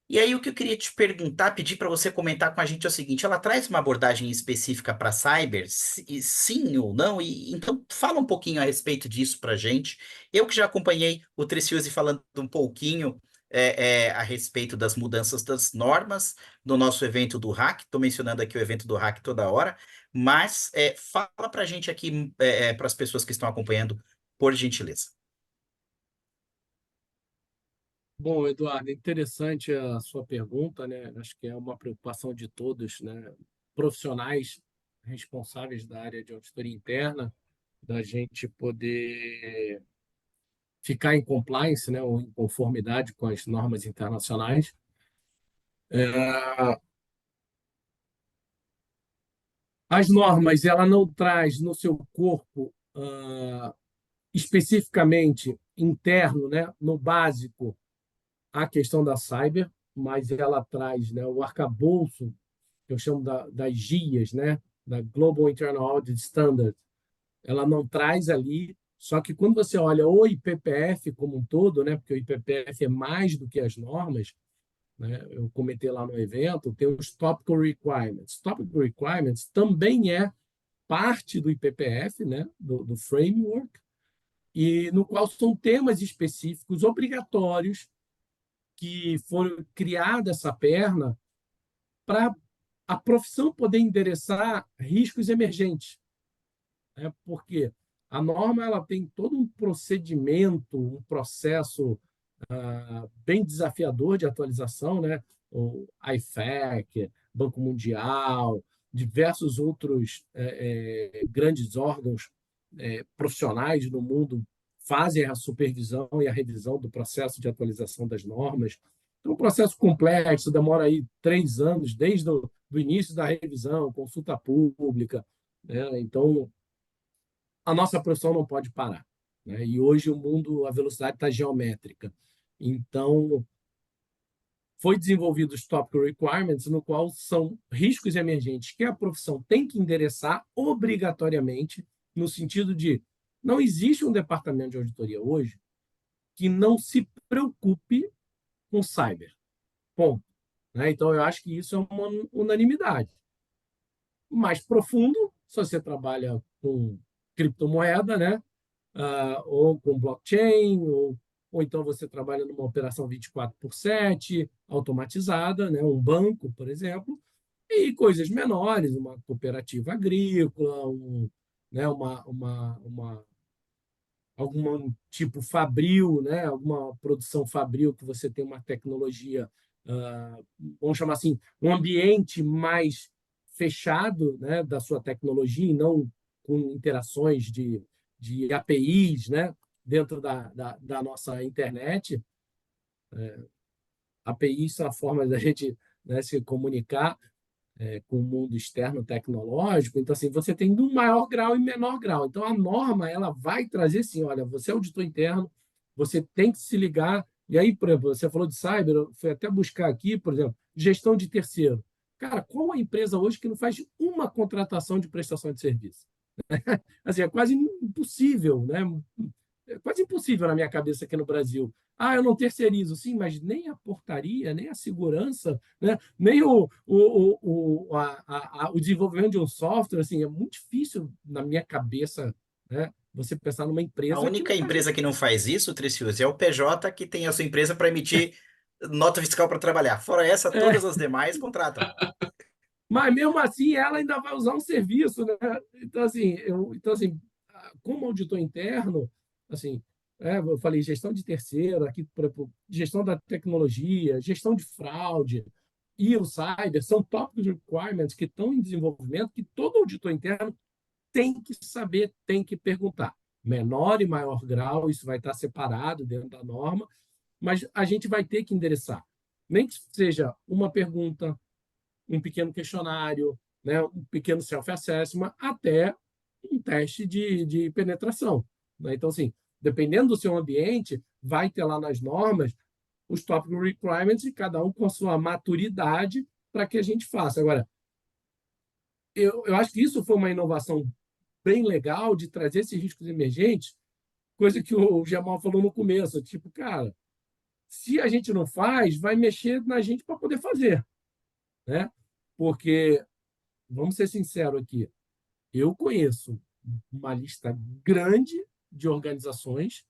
E aí, o que eu queria te perguntar, pedir para você comentar com a gente é o seguinte: ela traz uma abordagem específica para cyber, sim ou não? E então fala um pouquinho a respeito disso para a gente. Eu que já acompanhei o Triciuse falando um pouquinho a respeito das mudanças das normas no nosso evento do Hack. Estou mencionando aqui o evento do Hack toda hora, mas fala para a gente aqui, para as pessoas que estão acompanhando, por gentileza. Bom, Eduardo, interessante a sua pergunta, né? Acho que é uma preocupação de todos, né? Profissionais responsáveis da área de auditoria interna, da gente poder ficar em compliance, né? Ou em conformidade com as normas internacionais. As normas, ela não traz no seu corpo especificamente interno, né? No básico, a questão da cyber, mas ela traz, né, o arcabouço, que eu chamo das GIAs, né, da Global Internal Audit Standard, ela não traz ali, só que quando você olha o IPPF como um todo, né, porque o IPPF é mais do que as normas, né, eu comentei lá no evento, tem os Topical Requirements. Topical Requirements também é parte do IPPF, né, do framework, e no qual são temas específicos obrigatórios que foram criada essa perna para a profissão poder endereçar riscos emergentes, né? Porque a norma ela tem todo um procedimento, um processo bem desafiador de atualização, né? O IFAC, Banco Mundial, diversos outros grandes órgãos profissionais no mundo fazem a supervisão e a revisão do processo de atualização das normas. Então, um processo complexo, demora aí 3 anos, desde o do início da revisão, consulta pública, né? Então, a nossa profissão não pode parar, né? E hoje o mundo, a velocidade está geométrica. Então, foi desenvolvido os Topical Requirements, no qual são riscos emergentes que a profissão tem que endereçar obrigatoriamente, no sentido de não existe um departamento de auditoria hoje que não se preocupe com cyber. Ponto. Né? Então, eu acho que isso é uma unanimidade. Mais profundo, se você trabalha com criptomoeda, né? Ou com blockchain, ou então você trabalha numa operação 24/7, automatizada, né? Um banco, por exemplo, e coisas menores, uma cooperativa agrícola, né? Algum tipo fabril, né? Alguma produção fabril que você tem uma tecnologia, vamos chamar assim, um ambiente mais fechado, né? Da sua tecnologia e não com interações de APIs, né? Dentro da nossa internet. APIs são a forma da gente, né, se comunicar com o mundo externo tecnológico. Então, assim, você tem um maior grau e menor grau. Então, a norma ela vai trazer, sim, olha, você é auditor interno, você tem que se ligar. E aí, por exemplo, você falou de cyber, eu fui até buscar aqui, por exemplo, gestão de terceiro. Cara, qual a empresa hoje que não faz uma contratação de prestação de serviço? Assim, é quase impossível, né? É quase impossível na minha cabeça aqui no Brasil. Eu não terceirizo, sim, mas nem a portaria, nem a segurança, né? Nem o desenvolvimento de um software, assim, é muito difícil na minha cabeça, né? Você pensar numa A empresa que única não faz. empresa que não faz isso, Tricius, é o PJ que tem a sua empresa para emitir nota fiscal para trabalhar. Fora essa, É, todas as demais contratam. mas mesmo assim, ela ainda vai usar um serviço, né? Então, assim, como auditor interno, assim, eu falei gestão de terceiro, aqui, por exemplo, gestão da tecnologia, gestão de fraude e o cyber são tópicos requirements que estão em desenvolvimento que todo auditor interno tem que saber, tem que perguntar. Menor e maior grau, isso vai estar separado dentro da norma, mas a gente vai ter que endereçar. Nem que seja uma pergunta, um pequeno questionário, né, um pequeno self-assessment, até um teste de penetração. Né? Então, assim, dependendo do seu ambiente, vai ter lá nas normas os top requirements e cada um com a sua maturidade para que a gente faça. Agora, eu acho que isso foi uma inovação bem legal de trazer esses riscos emergentes, coisa que o Jamal falou no começo, tipo, cara, se a gente não faz, vai mexer na gente para poder fazer, né? Porque, vamos ser sinceros aqui, eu conheço uma lista grande de organizações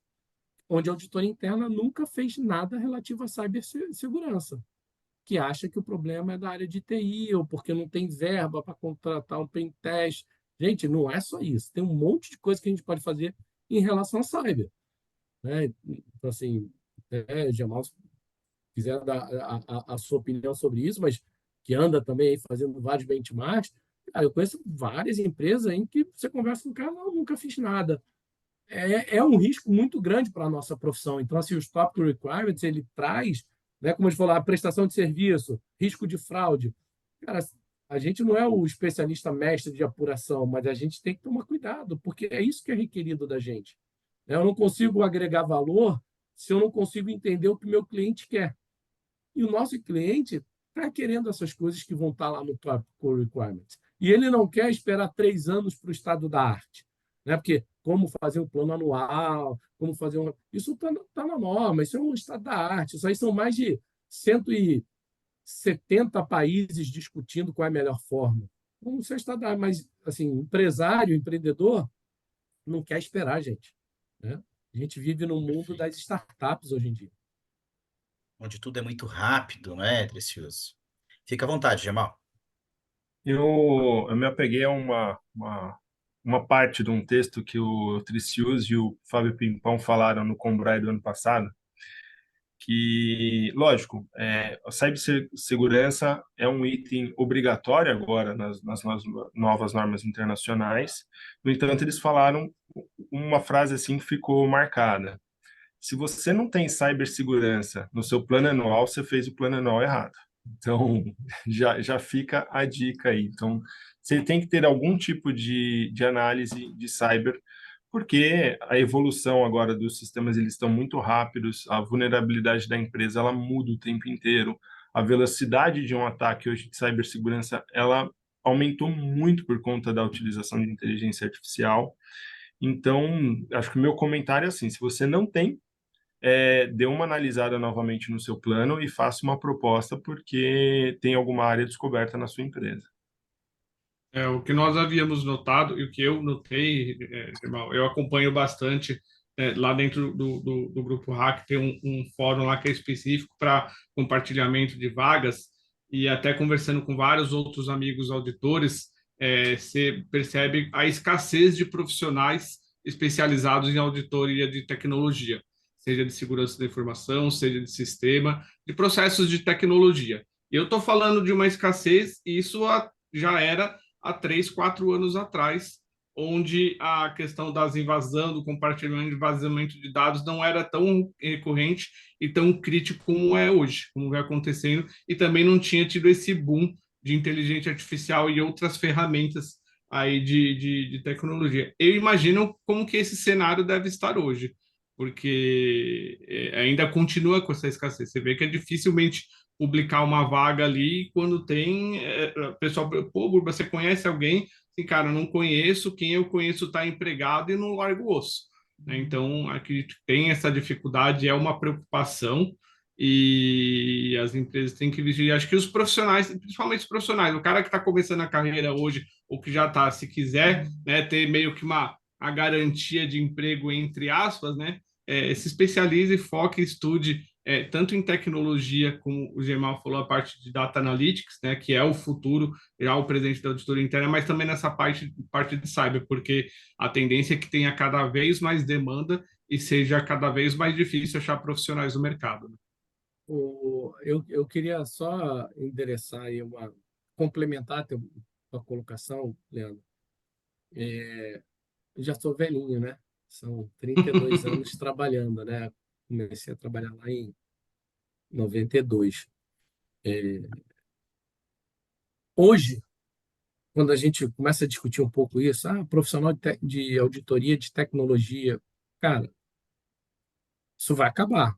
onde a auditoria interna nunca fez nada relativo à cibersegurança, que acha que o problema é da área de TI ou porque não tem verba para contratar um pen test. Gente, não é só isso. Tem um monte de coisa que a gente pode fazer em relação à cyber. Né? Então, assim, Jamal quiser dar a sua opinião sobre isso, mas que anda também aí fazendo vários benchmarks. Cara, eu conheço várias empresas em que você conversa com o cara, não, nunca fiz nada. É um risco muito grande para a nossa profissão. Então, assim, os Top Requirements, ele traz, né, como a gente falou, a prestação de serviço, risco de fraude. Cara, a gente não é o especialista mestre de apuração, mas a gente tem que tomar cuidado, porque é isso que é requerido da gente. Eu não consigo agregar valor se eu não consigo entender o que o meu cliente quer. E o nosso cliente está querendo essas coisas que vão estar lá no Top Core Requirements. E ele não quer esperar 3 anos para o estado da arte. Né? Porque como fazer um plano anual, como fazer um. Isso está na norma, isso é um estado da arte. Isso aí são mais de 170 países discutindo qual é a melhor forma. Como você está da arte, mas assim, empresário, empreendedor, não quer esperar, gente. Né? A gente vive no mundo das Perfeito. startups hoje em dia. Onde tudo é muito rápido, né, Tricius? Fica à vontade, Gemal. Eu me apeguei a uma parte de um texto que o Tricius e o Fábio Pimpão falaram no Combray do ano passado, que, lógico, a cibersegurança é um item obrigatório agora nas novas normas internacionais. No entanto, eles falaram uma frase assim que ficou marcada. Se você não tem cibersegurança no seu plano anual, você fez o plano anual errado. Então, já fica a dica aí. Então, você tem que ter algum tipo de análise de cyber, porque a evolução agora dos sistemas eles estão muito rápidos, a vulnerabilidade da empresa ela muda o tempo inteiro, a velocidade de um ataque hoje de cibersegurança ela aumentou muito por conta da utilização de inteligência artificial. Então, acho que o meu comentário é assim: se você não tem, dê uma analisada novamente no seu plano e faça uma proposta, porque tem alguma área descoberta na sua empresa. O que nós havíamos notado e o que eu notei, Jamal, eu acompanho bastante lá dentro do Grupo Hack, tem um fórum lá que é específico para compartilhamento de vagas, e até conversando com vários outros amigos auditores, você percebe a escassez de profissionais especializados em auditoria de tecnologia, seja de segurança da informação, seja de sistema, de processos de tecnologia. Eu estou falando de uma escassez, e isso já era há 3, 4 anos atrás, onde a questão das invasão, do compartilhamento de vazamento de dados não era tão recorrente e tão crítico como é hoje, como vem acontecendo, e também não tinha tido esse boom de inteligência artificial e outras ferramentas aí de tecnologia. Eu imagino como que esse cenário deve estar hoje, porque ainda continua com essa escassez. Você vê que é dificilmente publicar uma vaga ali quando tem o pessoal, pô, Burba, você conhece alguém? Assim, cara, eu não conheço, quem eu conheço está empregado e não larga o osso. Né? Então, acredito que tem essa dificuldade, é uma preocupação e as empresas têm que vigiar. Acho que os profissionais, principalmente os profissionais, o cara que está começando a carreira hoje ou que já está, se quiser, né, ter meio que a garantia de emprego, entre aspas, né, se especialize, foque, estude tanto em tecnologia, como o Gemal falou, a parte de data analytics, né, que é o futuro, já o presente da auditoria interna, mas também nessa parte de cyber, porque a tendência é que tenha cada vez mais demanda e seja cada vez mais difícil achar profissionais no mercado. Né? Eu queria só endereçar aí complementar a tua colocação, Leandro. Eu já sou velhinho, né? São 32 anos trabalhando, né? Comecei a trabalhar lá em 92. Hoje, quando a gente começa a discutir um pouco isso, profissional de auditoria de tecnologia, cara, isso vai acabar.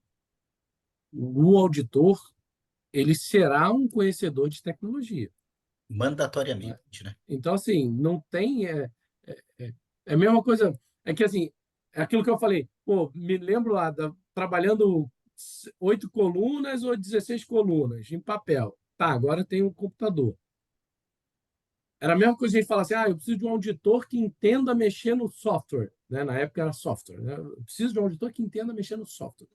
O auditor, ele será um conhecedor de tecnologia. Né? Mandatoriamente, né? Então, assim, não tem. É a mesma coisa. É que, assim, é aquilo que eu falei. Pô, me lembro lá, trabalhando 8 colunas ou 16 colunas em papel. Tá, agora tem um computador. Era a mesma coisa que a gente falar assim, eu preciso de um auditor que entenda mexer no software. Né? Na época era software. Né? Eu preciso de um auditor que entenda mexer no software.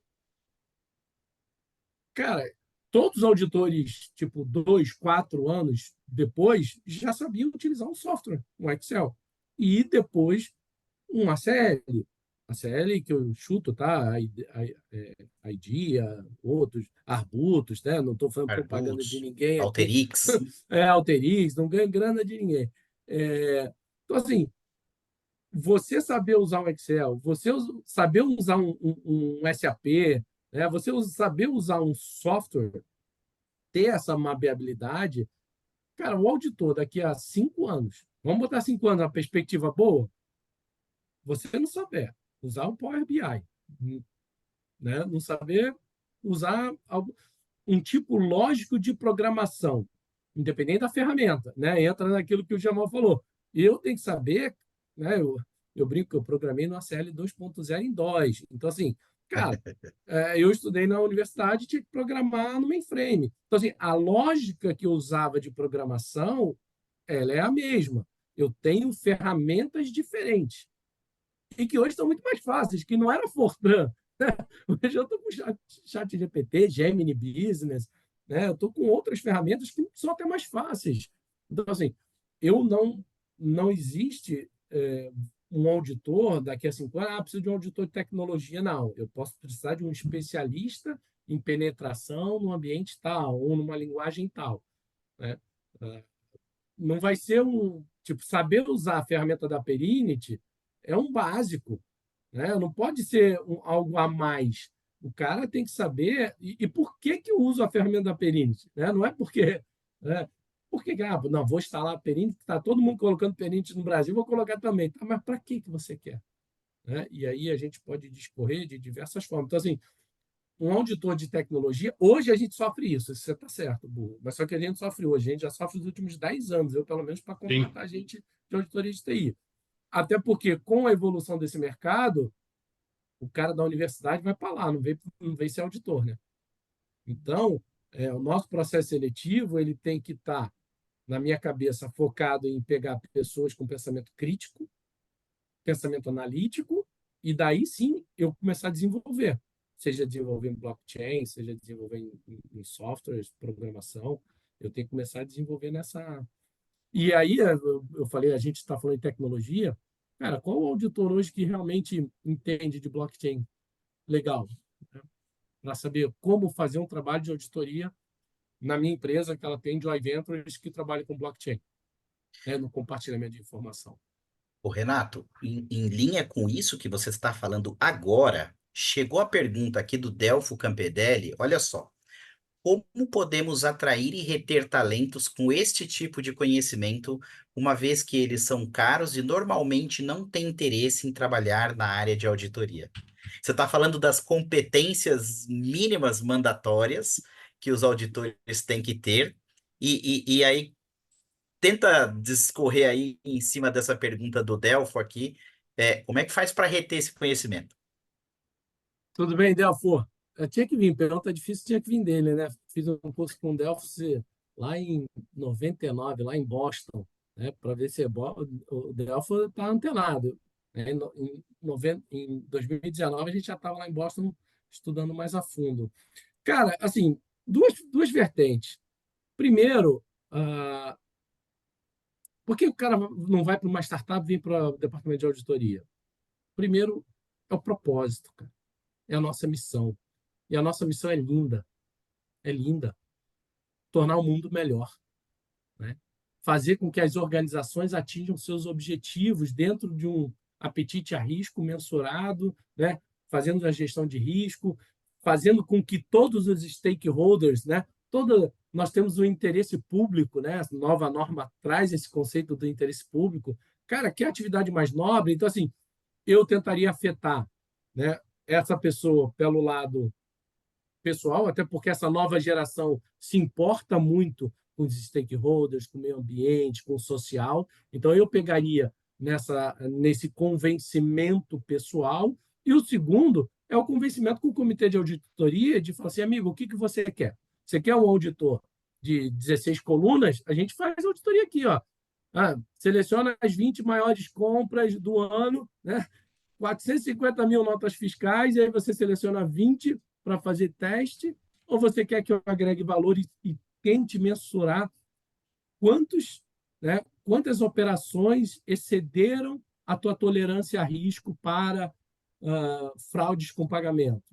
Cara, todos os auditores, tipo, 2, 4 anos depois, já sabiam utilizar um software, um Excel. E depois, um ACL. CL que eu chuto, tá? IDEA, outros, Arbutus, né? Não estou fazendo propaganda de Arbus, ninguém aqui. Alteryx. Alteryx, não ganho grana de ninguém. Então, assim, você saber usar um Excel, saber usar um SAP, né? Você saber usar um software, ter essa mapeabilidade, cara, o auditor daqui a 5 anos, vamos botar 5 anos na perspectiva boa, você não saber usar o Power BI, né? Não saber usar um tipo lógico de programação, independente da ferramenta, né? Entra naquilo que o Jamal falou. Eu tenho que saber, né? Eu brinco que eu programei no ACL 2.0 em DOS. Então, assim, cara, eu estudei na universidade e tinha que programar no mainframe. Então, assim, a lógica que eu usava de programação, ela é a mesma. Eu tenho ferramentas diferentes e que hoje estão muito mais fáceis, que não era Fortran. Hoje eu estou com chat GPT, Gemini Business, né? Eu estou com outras ferramentas que são até mais fáceis. Então, assim, eu não existe um auditor daqui a 5 anos, preciso de um auditor de tecnologia, não. Eu posso precisar de um especialista em penetração no ambiente tal, ou numa linguagem tal, né? Não vai ser tipo, saber usar a ferramenta da Perinity é um básico, né? Não pode ser algo a mais. O cara tem que saber e por que que eu uso a ferramenta da Perinity, né? Não é porque, né? Porque não, vou instalar a Perinity, está todo mundo colocando Perinity no Brasil, vou colocar também. Tá, mas para que você quer? Né? E aí a gente pode discorrer de diversas formas. Então, assim, um auditor de tecnologia, hoje a gente sofre isso, você está certo, Burro, mas só que a gente sofre hoje, a gente já sofre nos últimos 10 anos, eu pelo menos para Sim. contratar gente de auditoria de TI. Até porque, com a evolução desse mercado, o cara da universidade vai para lá, não vem ser auditor, né? Então, o nosso processo seletivo ele tem que estar, na minha cabeça, focado em pegar pessoas com pensamento crítico, pensamento analítico, e daí sim eu começar a desenvolver. Seja desenvolver em blockchain, seja desenvolver em softwares, programação, eu tenho que começar a desenvolver nessa. E aí, eu falei, a gente está falando de tecnologia, cara, qual o auditor hoje que realmente entende de blockchain legal? Para saber como fazer um trabalho de auditoria na minha empresa, que ela tem Joy Ventures, que trabalha com blockchain, né, no compartilhamento de informação. Ô, Renato, em linha com isso que você está falando agora, chegou a pergunta aqui do Delfo Campedelli. Olha só. Como podemos atrair e reter talentos com este tipo de conhecimento, uma vez que eles são caros e normalmente não têm interesse em trabalhar na área de auditoria? Você está falando das competências mínimas mandatórias que os auditores têm que ter, e aí tenta discorrer aí em cima dessa pergunta do Delfo aqui, como é que faz para reter esse conhecimento? Tudo bem, Delfor? Tinha que vir, pergunta difícil, tinha que vir dele, né? Fiz um curso com o Delfor lá em 99, lá em Boston, né? Para ver se o Delfor está antenado. Né? Em 2019, a gente já estava lá em Boston estudando mais a fundo. Cara, assim, duas vertentes. Primeiro, por que o cara não vai para uma startup e vem para o departamento de auditoria? Primeiro, é o propósito, cara. É a nossa missão. E a nossa missão é linda. Tornar o mundo melhor, né? Fazer com que as organizações atinjam seus objetivos dentro de um apetite a risco mensurado, né? Fazendo a gestão de risco, fazendo com que todos os stakeholders, né? Nós temos o interesse público, né? A nova norma traz esse conceito do interesse público. Cara, que atividade mais nobre. Então, assim, eu tentaria afetar, né, essa pessoa pelo lado pessoal, até porque essa nova geração se importa muito com os stakeholders, com o meio ambiente, com o social. Então, eu pegaria nesse convencimento pessoal. E o segundo é o convencimento com o comitê de auditoria de falar assim, amigo, o que você quer? Você quer um auditor de 16 colunas? A gente faz auditoria aqui, ó. Seleciona as 20 maiores compras do ano, né? 450 mil notas fiscais, e aí você seleciona 20 para fazer teste, ou você quer que eu agregue valor e tente mensurar quantas operações excederam a tua tolerância a risco para fraudes com pagamento?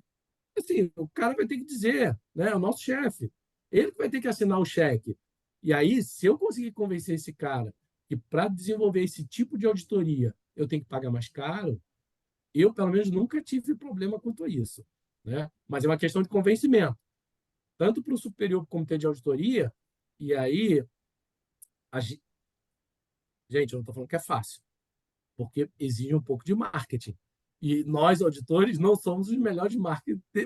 Assim, o cara vai ter que dizer, né? O nosso chefe, ele que vai ter que assinar o cheque. E aí, se eu conseguir convencer esse cara que para desenvolver esse tipo de auditoria eu tenho que pagar mais caro, eu, pelo menos, nunca tive problema quanto a isso, né? Mas é uma questão de convencimento, tanto para o superior comitê de auditoria, e aí, a gente, eu não estou falando que é fácil, porque exige um pouco de marketing. E nós, auditores, não somos os melhores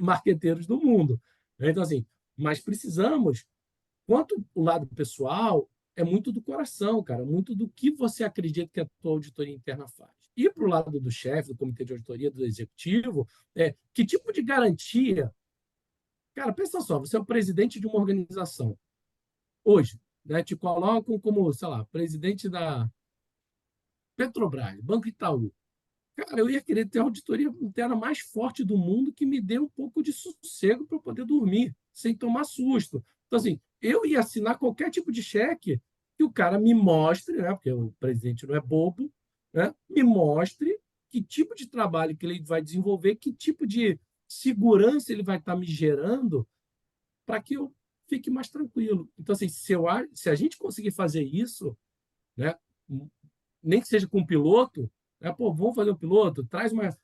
marqueteiros do mundo. Então, assim, mas precisamos, quanto o lado pessoal, é muito do coração, cara, muito do que você acredita que a tua auditoria interna faz. E para o lado do chefe, do comitê de auditoria, do executivo, que tipo de garantia? Cara, pensa só, você é o presidente de uma organização. Hoje, né, te colocam como, sei lá, presidente da Petrobras, Banco Itaú. Cara, eu ia querer ter a auditoria interna mais forte do mundo que me dê um pouco de sossego para eu poder dormir, sem tomar susto. Então, assim, eu ia assinar qualquer tipo de cheque que o cara me mostre, né, porque o presidente não é bobo, né, me mostre que tipo de trabalho que ele vai desenvolver, que tipo de segurança ele vai estar me gerando para que eu fique mais tranquilo. Então, assim, se a gente conseguir fazer isso, né, nem que seja com um piloto, né? Pô, vamos fazer um piloto,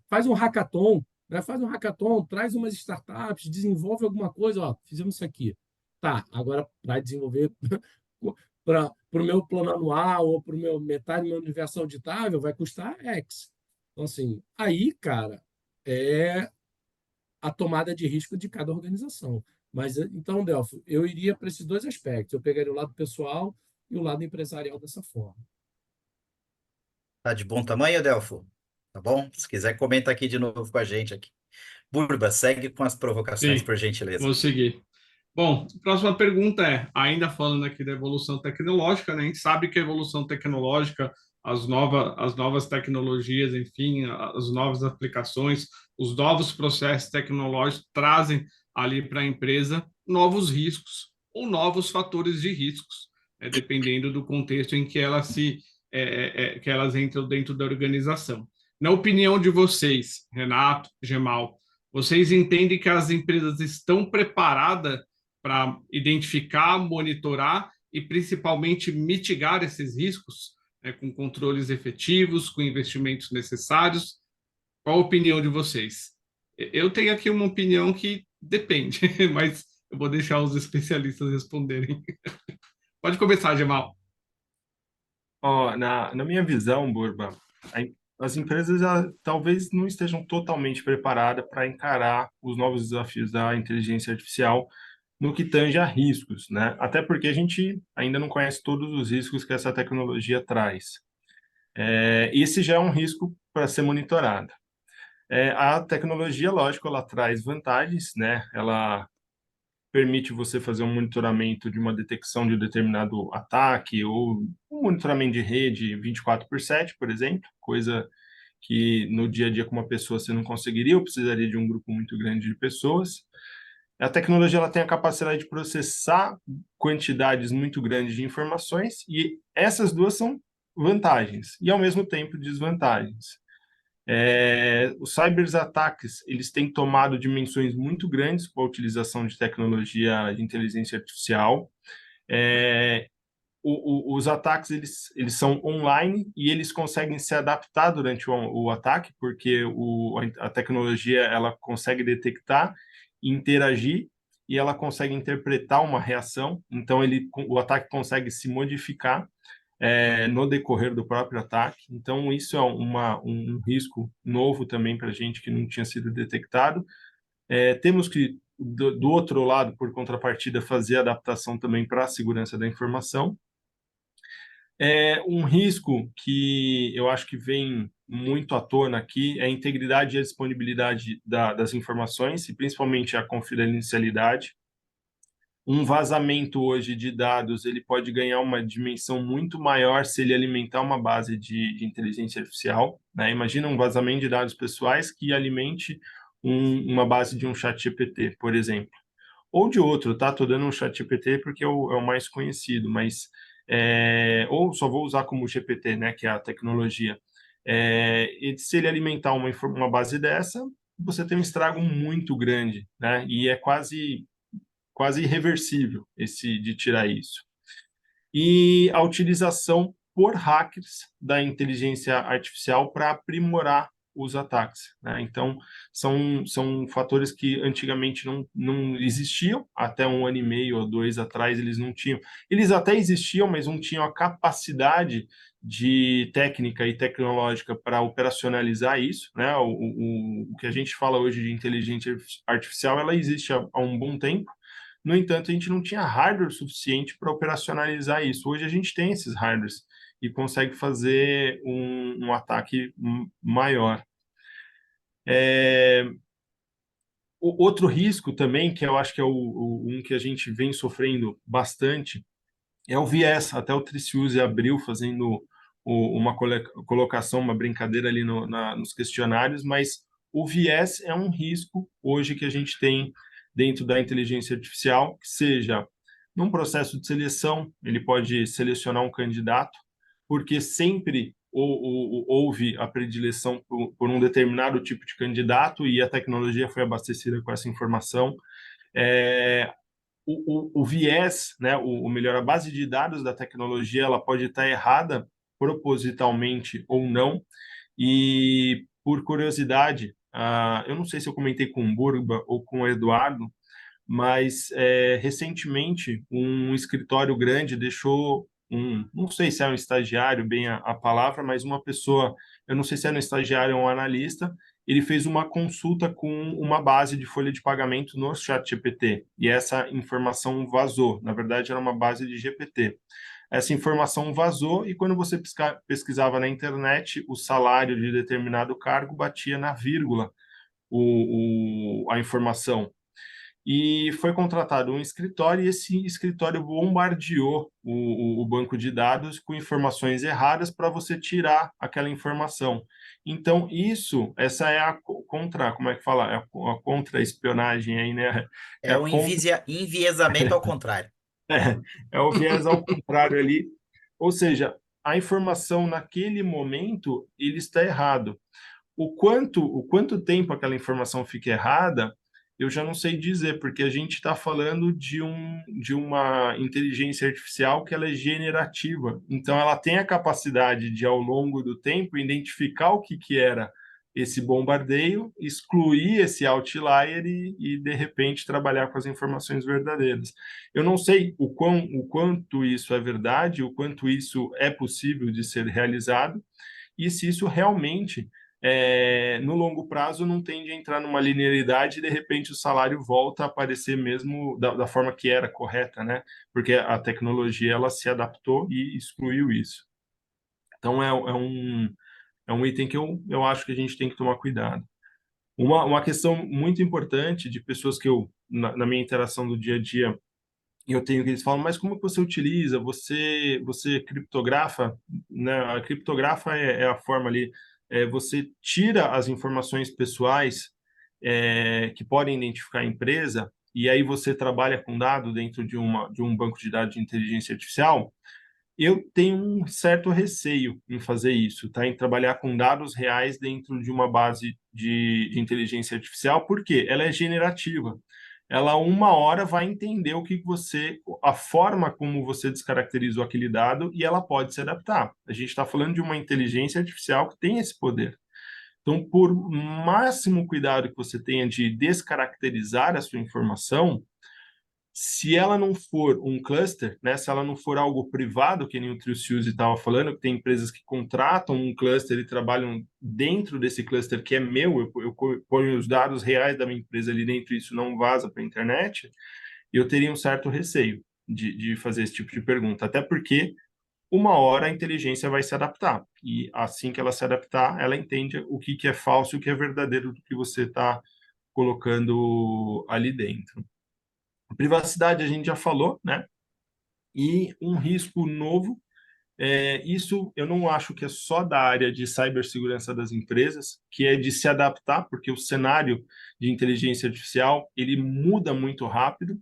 faz um hackathon, né? Faz um hackathon, traz umas startups, desenvolve alguma coisa, ó, fizemos isso aqui. Tá, agora para desenvolver para o meu plano anual ou para o meu metade do meu universo auditável vai custar X. Então, assim, aí, cara, é a tomada de risco de cada organização. Mas, então, Delfo, eu iria para esses dois aspectos. Eu pegaria o lado pessoal e o lado empresarial dessa forma. Tá de bom tamanho, Adelfo? Tá bom? Se quiser, comenta aqui de novo com a gente aqui. Burba, segue com as provocações, Sim, por gentileza. vou seguir. Bom, a próxima pergunta é, ainda falando aqui da evolução tecnológica, né, a gente sabe que a evolução tecnológica, as novas tecnologias, enfim, as novas aplicações, os novos processos tecnológicos trazem ali para a empresa novos riscos ou novos fatores de riscos, dependendo do contexto em que que elas entram dentro da organização. Na opinião de vocês, Renato, Gemal, vocês entendem que as empresas estão preparadas para identificar, monitorar e principalmente mitigar esses riscos, né, com controles efetivos, com investimentos necessários? Qual a opinião de vocês? Eu tenho aqui uma opinião que depende, mas eu vou deixar os especialistas responderem. Pode começar, Gemal. Na minha visão, Borba, as empresas talvez não estejam totalmente preparadas para encarar os novos desafios da inteligência artificial no que tange a riscos, né? Até porque a gente ainda não conhece todos os riscos que essa tecnologia traz. Esse já é um risco para ser monitorado. A tecnologia, lógico, ela traz vantagens, né? Ela permite você fazer um monitoramento de uma detecção de um determinado ataque ou um monitoramento de rede 24/7, por exemplo, coisa que no dia a dia com uma pessoa você não conseguiria, ou precisaria de um grupo muito grande de pessoas. A tecnologia ela tem a capacidade de processar quantidades muito grandes de informações e essas duas são vantagens e ao mesmo tempo desvantagens. Os cyberataques eles têm tomado dimensões muito grandes com a utilização de tecnologia de inteligência artificial. Os ataques eles são online e eles conseguem se adaptar durante o ataque, porque a tecnologia ela consegue detectar, interagir e ela consegue interpretar uma reação. Então o ataque consegue se modificar no decorrer do próprio ataque. Então, isso é um risco novo também para a gente que não tinha sido detectado. Temos que, do outro lado, por contrapartida, fazer adaptação também para a segurança da informação. Um risco que eu acho que vem muito à tona aqui é a integridade e a disponibilidade das informações, e principalmente a confidencialidade. Um vazamento hoje de dados ele pode ganhar uma dimensão muito maior se ele alimentar uma base de inteligência artificial, né? Imagina um vazamento de dados pessoais que alimente uma base de um chat GPT, por exemplo. Ou de outro, tá? Estou dando um chat GPT porque é o mais conhecido, mas ou só vou usar como GPT, né? Que é a tecnologia. E se ele alimentar uma base dessa, você tem um estrago muito grande, né? E é quase irreversível de tirar isso. E a utilização por hackers da inteligência artificial para aprimorar os ataques, né? Então, são fatores que antigamente não existiam, até 1 ano e meio ou 2 atrás eles não tinham. Eles até existiam, mas não tinham a capacidade de técnica e tecnológica para operacionalizar isso, né? O que a gente fala hoje de inteligência artificial, ela existe há um bom tempo. No entanto, a gente não tinha hardware suficiente para operacionalizar isso. Hoje a gente tem esses hardwares e consegue fazer um ataque maior. Outro risco também, que eu acho que é um que a gente vem sofrendo bastante, é o viés. Até o Triciuse abriu fazendo uma colocação, uma brincadeira ali nos questionários, mas o viés é um risco hoje que a gente tem dentro da inteligência artificial, que seja num processo de seleção, ele pode selecionar um candidato, porque sempre houve a predileção por um determinado tipo de candidato e a tecnologia foi abastecida com essa informação. O viés, né, melhor, a base de dados da tecnologia, ela pode estar errada propositalmente ou não. E, por curiosidade, eu não sei se eu comentei com o Burba ou com o Eduardo, mas recentemente um escritório grande deixou não sei se é um estagiário, bem a palavra, mas uma pessoa, eu não sei se é um estagiário ou um analista, ele fez uma consulta com uma base de folha de pagamento no ChatGPT, e essa informação vazou. Na verdade, era uma base de GPT. Essa informação vazou e quando você pesquisava na internet, o salário de determinado cargo batia na vírgula a informação. E foi contratado um escritório e esse escritório bombardeou o banco de dados com informações erradas para você tirar aquela informação. Então, essa é a contra, como é que fala? É a contra-espionagem aí, né? É É a o contra, enviesamento ao contrário. é o viés ao contrário ali. Ou seja, a informação naquele momento ele está errado. O quanto tempo aquela informação fica errada, eu já não sei dizer, porque a gente está falando de uma inteligência artificial que ela é generativa. Então, ela tem a capacidade de, ao longo do tempo, identificar o que era esse bombardeio, excluir esse outlier de repente, trabalhar com as informações verdadeiras. Eu não sei o quanto isso é verdade, o quanto isso é possível de ser realizado, e se isso realmente no longo prazo não tende a entrar numa linearidade e de repente o salário volta a aparecer mesmo da forma que era correta, né? Porque a tecnologia ela se adaptou e excluiu isso. Então é um item que eu acho que a gente tem que tomar cuidado. Uma questão muito importante de pessoas que na minha interação do dia a dia, eu tenho que eles falam, mas como que você utiliza? Você criptografa, né? A criptografa é a forma ali, você tira as informações pessoais que podem identificar a empresa e aí você trabalha com dado dentro de um banco de dados de inteligência artificial. Eu tenho um certo receio em fazer isso, tá? Em trabalhar com dados reais dentro de uma base de inteligência artificial, porque ela é generativa. Ela, uma hora, vai entender a forma como você descaracterizou aquele dado e ela pode se adaptar. A gente está falando de uma inteligência artificial que tem esse poder. Então, por máximo cuidado que você tenha de descaracterizar a sua informação, se ela não for um cluster, né, se ela não for algo privado, que nem o Triciuse estava falando, que tem empresas que contratam um cluster e trabalham dentro desse cluster que é meu, eu ponho os dados reais da minha empresa ali dentro e isso não vaza para a internet, eu teria um certo receio de fazer esse tipo de pergunta, até porque uma hora a inteligência vai se adaptar, e assim que ela se adaptar, ela entende o que é falso e o que é verdadeiro do que você está colocando ali dentro. Privacidade a gente já falou, né? E um risco novo, isso eu não acho que é só da área de cibersegurança das empresas, que é de se adaptar, porque o cenário de inteligência artificial ele muda muito rápido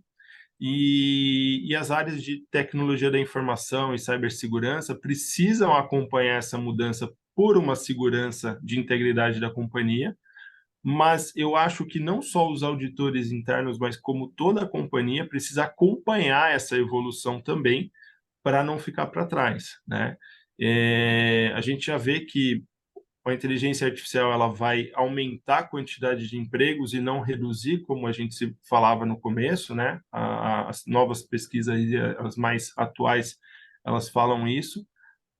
e as áreas de tecnologia da informação e cibersegurança precisam acompanhar essa mudança por uma segurança de integridade da companhia, mas eu acho que não só os auditores internos, mas como toda a companhia precisa acompanhar essa evolução também para não ficar para trás, né? A gente já vê que a inteligência artificial ela vai aumentar a quantidade de empregos e não reduzir, como a gente se falava no começo, né? As novas pesquisas, as mais atuais, elas falam isso.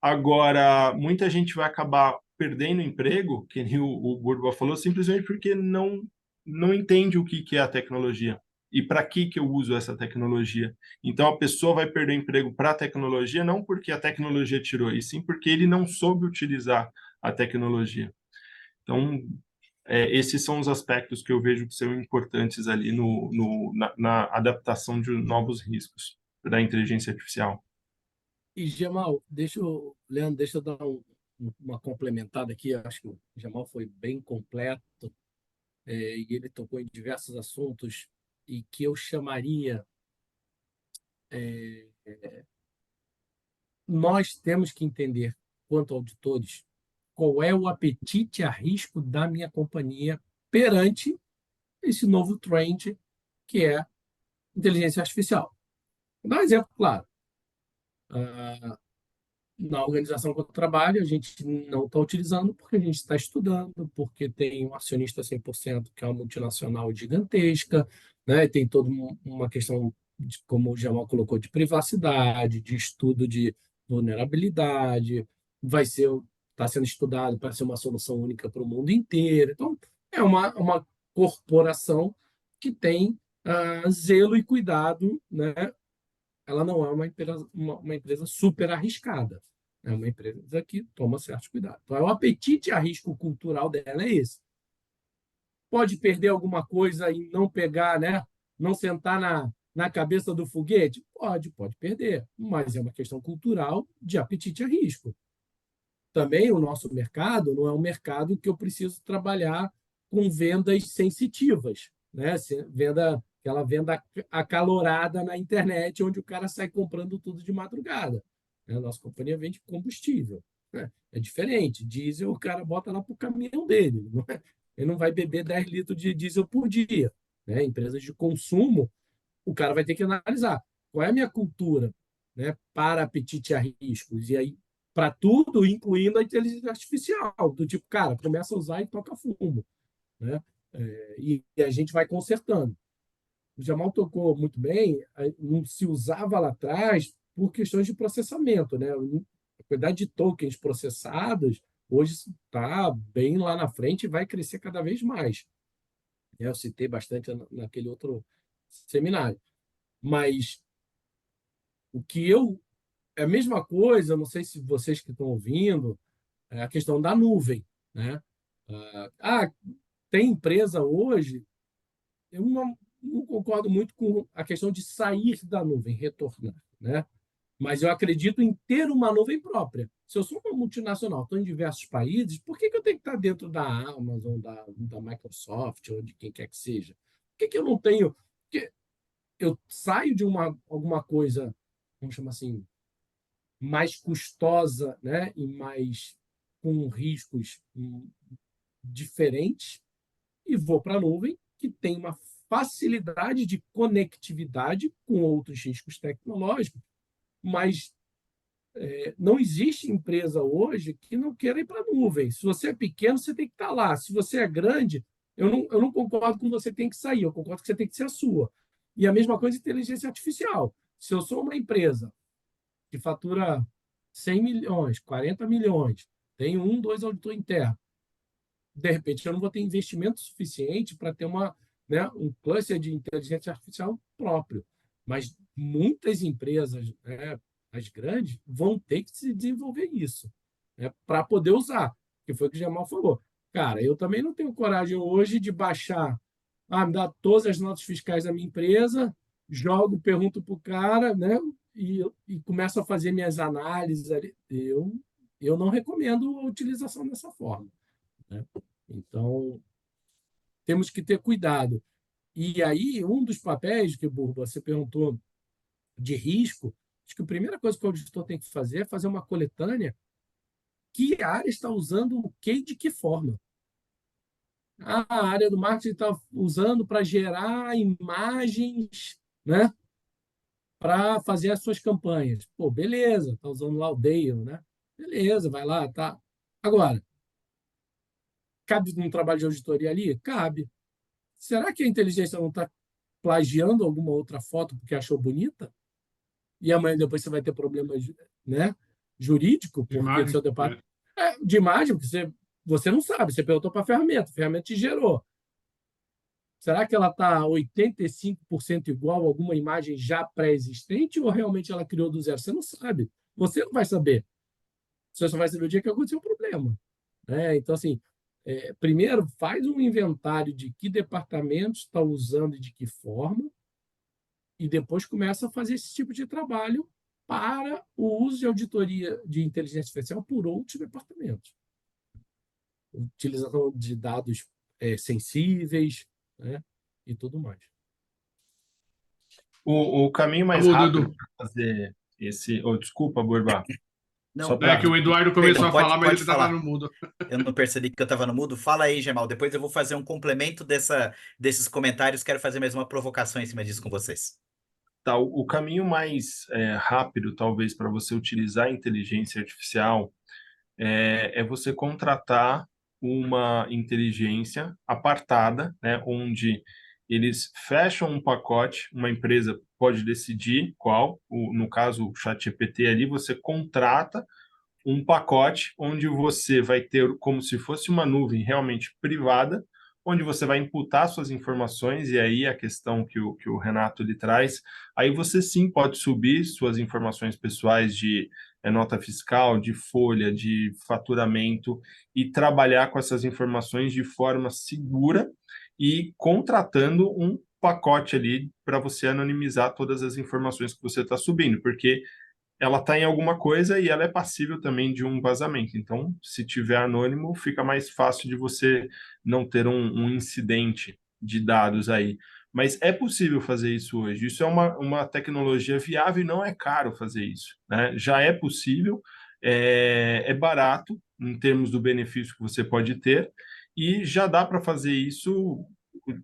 Agora, muita gente vai acabar perdendo emprego, que nem o Burba falou, simplesmente porque não entende o que é a tecnologia e para que eu uso essa tecnologia. Então, a pessoa vai perder emprego para a tecnologia, não porque a tecnologia tirou, e sim porque ele não soube utilizar a tecnologia. Então, esses são os aspectos que eu vejo que são importantes ali na adaptação de novos riscos da inteligência artificial. E, Gemal, Leandro, deixa eu dar uma complementada aqui. Eu acho que o Gemal foi bem completo, e ele tocou em diversos assuntos e que eu chamaria. Nós temos que entender, quanto auditores, qual é o apetite a risco da minha companhia perante esse novo trend que é inteligência artificial. Vou dar um exemplo claro. Na organização que eu trabalho, a gente não está utilizando porque a gente está estudando, porque tem um acionista 100% que é uma multinacional gigantesca, né? Tem toda uma questão, como o Jamal colocou, de privacidade, de estudo de vulnerabilidade, está sendo estudado para ser uma solução única para o mundo inteiro. Então, é uma corporação que tem zelo e cuidado, né? Ela não é uma empresa super arriscada. É uma empresa que toma certos cuidados. Então, o apetite a risco cultural dela é esse. Pode perder alguma coisa e não pegar, né? Não sentar na cabeça do foguete? Pode perder. Mas é uma questão cultural de apetite a risco. Também o nosso mercado não é um mercado que eu preciso trabalhar com vendas sensitivas, né? Aquela venda acalorada na internet, onde o cara sai comprando tudo de madrugada. A nossa companhia vende combustível, né? É diferente. Diesel, o cara bota lá para o caminhão dele. Ele não vai beber 10 litros de diesel por dia, né? Empresas de consumo, o cara vai ter que analisar qual é a minha cultura, né, para apetite a riscos. E aí, para tudo, incluindo a inteligência artificial, do tipo, cara, começa a usar e toca fumo, né? E a gente vai consertando. O Jamal tocou muito bem, não se usava lá atrás por questões de processamento, né? A quantidade de tokens processados hoje está bem lá na frente e vai crescer cada vez mais. Eu citei bastante naquele outro seminário. Mas o que eu... É a mesma coisa, não sei se vocês que estão ouvindo, é a questão da nuvem, né? Tem empresa hoje, eu não concordo muito com a questão de sair da nuvem, retornar, né? Mas eu acredito em ter uma nuvem própria. Se eu sou uma multinacional, estou em diversos países, por que eu tenho que estar dentro da Amazon, da Microsoft ou de quem quer que seja? Por que eu não tenho... Porque eu saio de alguma coisa, vamos chamar assim, mais custosa, né? E mais com riscos diferentes e vou para a nuvem, que tem uma facilidade de conectividade com outros riscos tecnológicos, mas não existe empresa hoje que não queira ir para a nuvem. Se você é pequeno, você tem que estar lá. Se você é grande, eu não concordo com você tem que sair, eu concordo que você tem que ser a sua. E a mesma coisa inteligência artificial. Se eu sou uma empresa que fatura 100 milhões, 40 milhões, tenho dois auditores internos, de repente eu não vou ter investimento suficiente para ter um cluster de inteligência artificial próprio. Mas muitas empresas, né, as grandes, vão ter que se desenvolver isso, né, para poder usar. Que foi o que o Jamal falou. Cara, eu também não tenho coragem hoje de baixar, me dá todas as notas fiscais da minha empresa, jogo, pergunto para o cara, né, e começo a fazer minhas análises ali. Eu não recomendo a utilização dessa forma, né? Então, temos que ter cuidado. E aí, um dos papéis que, Burba, você perguntou de risco, acho que a primeira coisa que o auditor tem que fazer é fazer uma coletânea que área está usando o que e de que forma. A área do marketing está usando para gerar imagens, né, para fazer as suas campanhas. Pô, beleza, está usando lá o Dale, né? Beleza, vai lá, tá. Agora, cabe um trabalho de auditoria ali? Cabe. Será que a inteligência não está plagiando alguma outra foto porque achou bonita? E amanhã depois você vai ter problema, né, jurídico, De porque o imagem, seu departamento. De imagem, porque você não sabe, você perguntou para a ferramenta te gerou. Será que ela está 85% igual a alguma imagem já pré-existente ou realmente ela criou do zero? Você não sabe. Você não vai saber. Você só vai saber o dia que aconteceu o problema. Né? Então, assim, primeiro faz um inventário de que departamento está usando e de que forma, e depois começa a fazer esse tipo de trabalho para o uso de auditoria de inteligência artificial por outros departamentos. Utilização de dados sensíveis, né? E tudo mais. O caminho tá mais bom, rápido Dudu. para fazer esse. Oh, desculpa, Borba. Só Não, É que para. o Eduardo começou perdão, a falar, mas ele pode estava falar. no mudo. Eu não percebi que eu estava no mudo. Fala aí, Gemal. Depois eu vou fazer um complemento desses comentários. Quero fazer mais uma provocação em cima disso com vocês. Tá, o caminho mais rápido, talvez, para você utilizar a inteligência artificial é você contratar uma inteligência apartada, né, onde eles fecham um pacote, uma empresa pode decidir qual, no caso o ChatGPT ali, você contrata um pacote onde você vai ter como se fosse uma nuvem realmente privada, onde você vai imputar suas informações, e aí a questão que o Renato lhe traz, aí você sim pode subir suas informações pessoais de nota fiscal, de folha, de faturamento, e trabalhar com essas informações de forma segura e contratando um pacote ali para você anonimizar todas as informações que você está subindo, porque ela está em alguma coisa e ela é passível também de um vazamento. Então, se tiver anônimo, fica mais fácil de você não ter um incidente de dados aí. Mas é possível fazer isso hoje. Isso é uma tecnologia viável e não é caro fazer isso, né? Já é possível, é barato em termos do benefício que você pode ter e já dá para fazer isso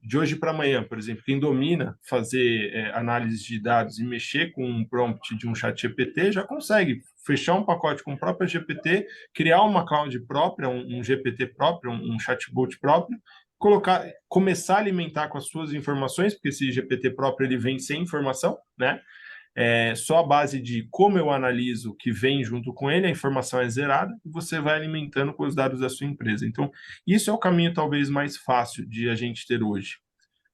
de hoje para amanhã, por exemplo, quem domina fazer análise de dados e mexer com um prompt de um chat GPT já consegue fechar um pacote com o próprio GPT, criar uma cloud própria, um GPT próprio, um chatbot próprio, começar a alimentar com as suas informações, porque esse GPT próprio ele vem sem informação, né? Só a base de como eu analiso que vem junto com ele, a informação é zerada e você vai alimentando com os dados da sua empresa. Então, isso é o caminho talvez mais fácil de a gente ter hoje.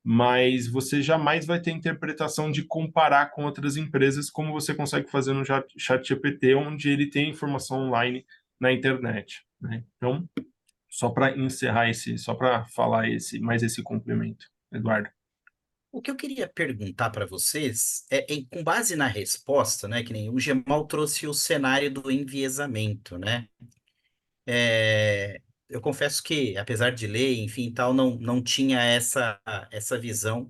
Mas você jamais vai ter interpretação de comparar com outras empresas, como você consegue fazer no ChatGPT, onde ele tem informação online na internet, né? Então, só para encerrar só para falar mais esse complemento, Eduardo. O que eu queria perguntar para vocês com base na resposta, né, que nem o Gemal trouxe o cenário do enviesamento, né? Eu confesso que, apesar de ler, enfim, tal, não tinha essa visão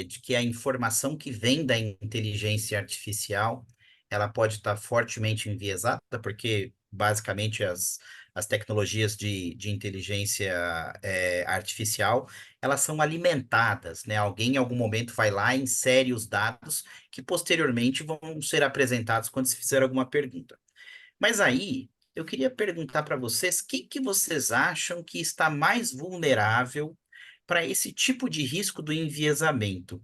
de que a informação que vem da inteligência artificial, ela pode estar fortemente enviesada, porque basicamente as tecnologias de inteligência artificial, elas são alimentadas, né? Alguém em algum momento vai lá e insere os dados que posteriormente vão ser apresentados quando se fizer alguma pergunta. Mas aí, eu queria perguntar para vocês, que vocês acham que está mais vulnerável para esse tipo de risco do enviesamento?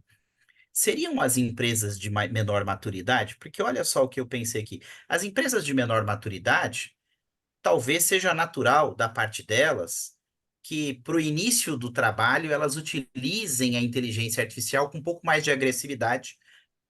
Seriam as empresas de menor maturidade? Porque olha só o que eu pensei aqui. As empresas de menor maturidade, talvez seja natural da parte delas que para o início do trabalho elas utilizem a inteligência artificial com um pouco mais de agressividade,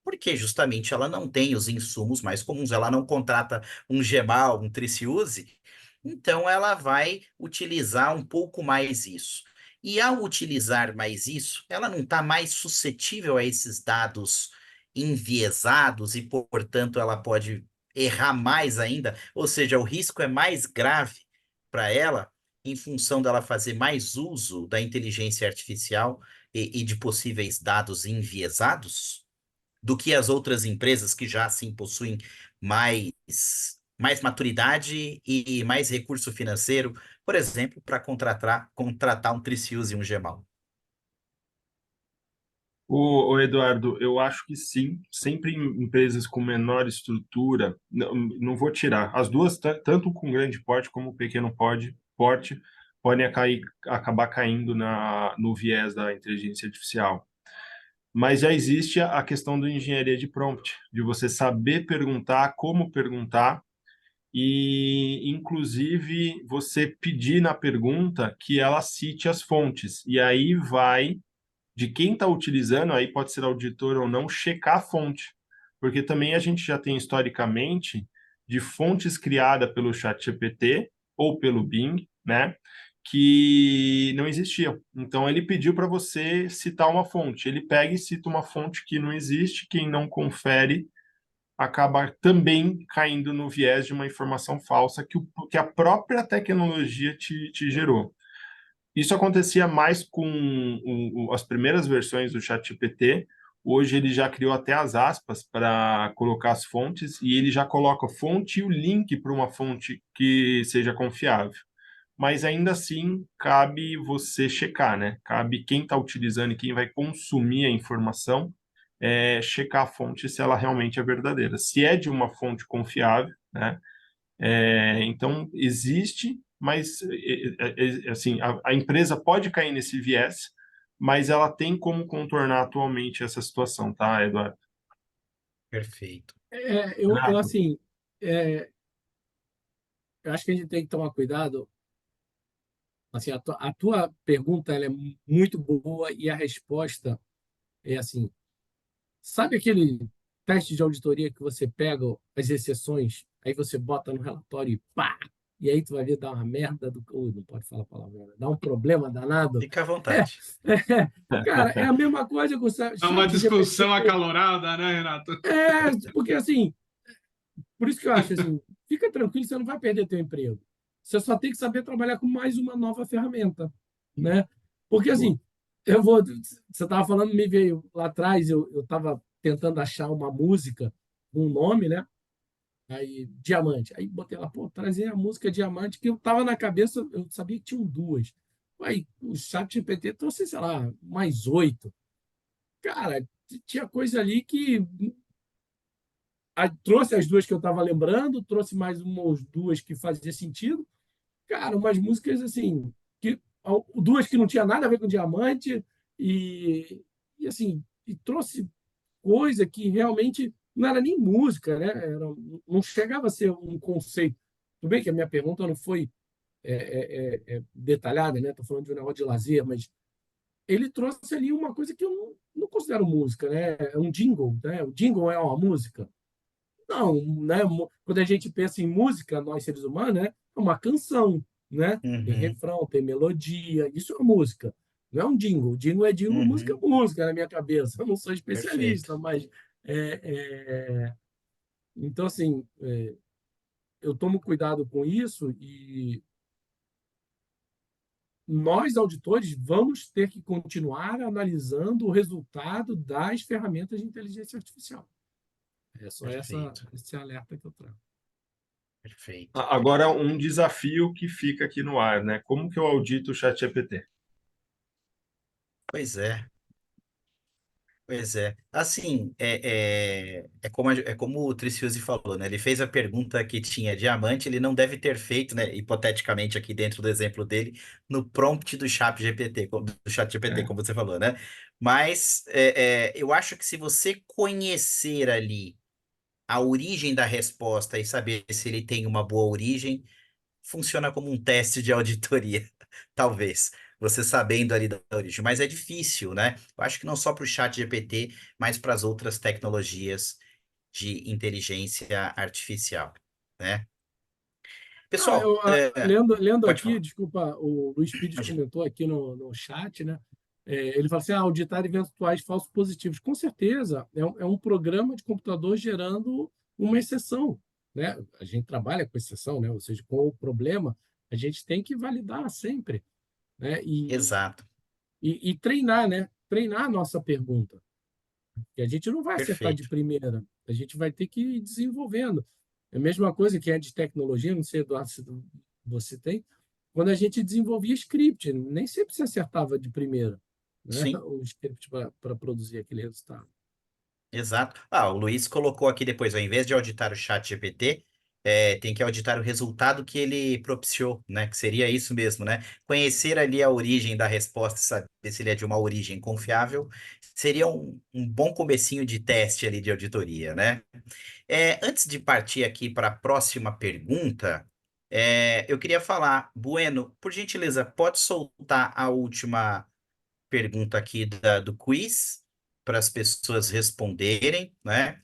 porque justamente ela não tem os insumos mais comuns, ela não contrata um Gemal, um Triciuse, então ela vai utilizar um pouco mais isso. E ao utilizar mais isso, ela não está mais suscetível a esses dados enviesados e, portanto, ela pode errar mais ainda, ou seja, o risco é mais grave para ela em função dela fazer mais uso da inteligência artificial e de possíveis dados enviesados? Do que as outras empresas que já assim possuem mais mais maturidade e mais recurso financeiro, por exemplo, para contratar um Tricius e um Gemal? O Eduardo, eu acho que sim, sempre em empresas com menor estrutura, não vou tirar, as duas, tanto com grande porte como pequeno porte, podem acabar caindo no viés da inteligência artificial. Mas já existe a questão da engenharia de prompt, de você saber perguntar, como perguntar, e, inclusive, você pedir na pergunta que ela cite as fontes. E aí vai de quem está utilizando, aí pode ser auditor ou não, checar a fonte. Porque também a gente já tem historicamente de fontes criadas pelo ChatGPT ou pelo Bing, né? Que não existiam. Então ele pediu para você citar uma fonte. Ele pega e cita uma fonte que não existe, quem não confere acaba também caindo no viés de uma informação falsa que a própria tecnologia te gerou. Isso acontecia mais com as primeiras versões do ChatGPT. Hoje ele já criou até as aspas para colocar as fontes e ele já coloca a fonte e o link para uma fonte que seja confiável. Mas ainda assim, cabe você checar, né? Cabe quem está utilizando e quem vai consumir a informação checar a fonte se ela realmente é verdadeira. Se é de uma fonte confiável, né? Então, existe, mas assim, a empresa pode cair nesse viés, mas ela tem como contornar atualmente essa situação, tá, Eduardo? Perfeito. Eu Renato, assim, é, eu acho que a gente tem que tomar cuidado. Assim, a tua pergunta ela é muito boa e a resposta é assim. Sabe aquele teste de auditoria que você pega as exceções, aí você bota no relatório e pá! E aí tu vai ver dar uma merda do. Ui, não pode falar palavrão, né? Dá um problema danado. Fica à É, vontade. cara, é a mesma coisa com o É uma chat GPT. discussão acalorada, né, Renato? Porque assim, por isso que eu acho assim, fica tranquilo, você não vai perder teu emprego. Você só tem que saber trabalhar com mais uma nova ferramenta, né? Porque boa. assim, eu vou, você estava falando, me veio lá atrás, eu estava tentando achar uma música, um nome, né? Aí, Diamante. Aí botei lá, pô, trazer a música Diamante, que eu tava na cabeça, eu sabia que tinham duas. Aí o chat GPT trouxe, sei lá, mais 8. Cara, tinha coisa ali que trouxe as duas que eu estava lembrando, trouxe mais uma ou duas que fazia sentido. Cara, umas músicas assim, que duas que não tinha nada a ver com diamante e assim, e trouxe coisa que realmente não era nem música, né? Não chegava a ser um conceito. Tudo bem que a minha pergunta não foi detalhada, né? Estou falando de um negócio de lazer, mas ele trouxe ali uma coisa que eu não considero música, né? É um jingle, né? O jingle é uma música. Não, né? Quando a gente pensa em música, nós seres humanos, né? É uma canção, né? Tem Uhum, refrão, tem melodia, isso é uma música. Não é um jingle. Jingle é jingle, música é uhum, música na minha cabeça. Eu não sou perfeito. especialista, mas então assim, eu tomo cuidado com isso e nós auditores vamos ter que continuar analisando o resultado das ferramentas de inteligência artificial. É só Perfeito. esse alerta que eu trago. Perfeito. Agora, um desafio que fica aqui no ar, né? Como que eu audito o ChatGPT? Pois é. Pois é. Assim, é como o Triciusi falou, né? Ele fez a pergunta que tinha diamante, ele não deve ter feito, né? Hipoteticamente, aqui dentro do exemplo dele, no prompt do chat GPT, É, como você falou, né? Mas eu acho que se você conhecer ali a origem da resposta e saber se ele tem uma boa origem, funciona como um teste de auditoria, talvez, você sabendo ali da origem, mas é difícil, né? Eu acho que não só para o chat GPT, mas para as outras tecnologias de inteligência artificial, né? Ah, Pessoal, lendo pode aqui, falar. desculpa, o Luiz Pires Imagina. comentou aqui no chat, né? Ele fala assim: auditar eventuais falsos positivos. Com certeza, é um programa de computador gerando uma exceção, né? A gente trabalha com exceção, né? Ou seja, com o problema, a gente tem que validar sempre, né? Exato, E treinar, né? Treinar a nossa pergunta. E a gente não vai acertar de perfeito. primeira, a gente vai ter que ir desenvolvendo. É a mesma coisa que é de tecnologia, não sei, Eduardo, se você tem, quando a gente desenvolvia script, nem sempre se acertava de primeira, né? Sim. O script para produzir aquele resultado. Exato. Ah, o Luiz colocou aqui depois, ao invés de auditar o chat GPT, tem que auditar o resultado que ele propiciou, né? Que seria isso mesmo, né? Conhecer ali a origem da resposta, saber se ele é de uma origem confiável, seria um bom comecinho de teste ali de auditoria, né? Antes de partir aqui para a próxima pergunta, eu queria falar, Bueno, por gentileza, pode soltar a última pergunta aqui do quiz para as pessoas responderem, né?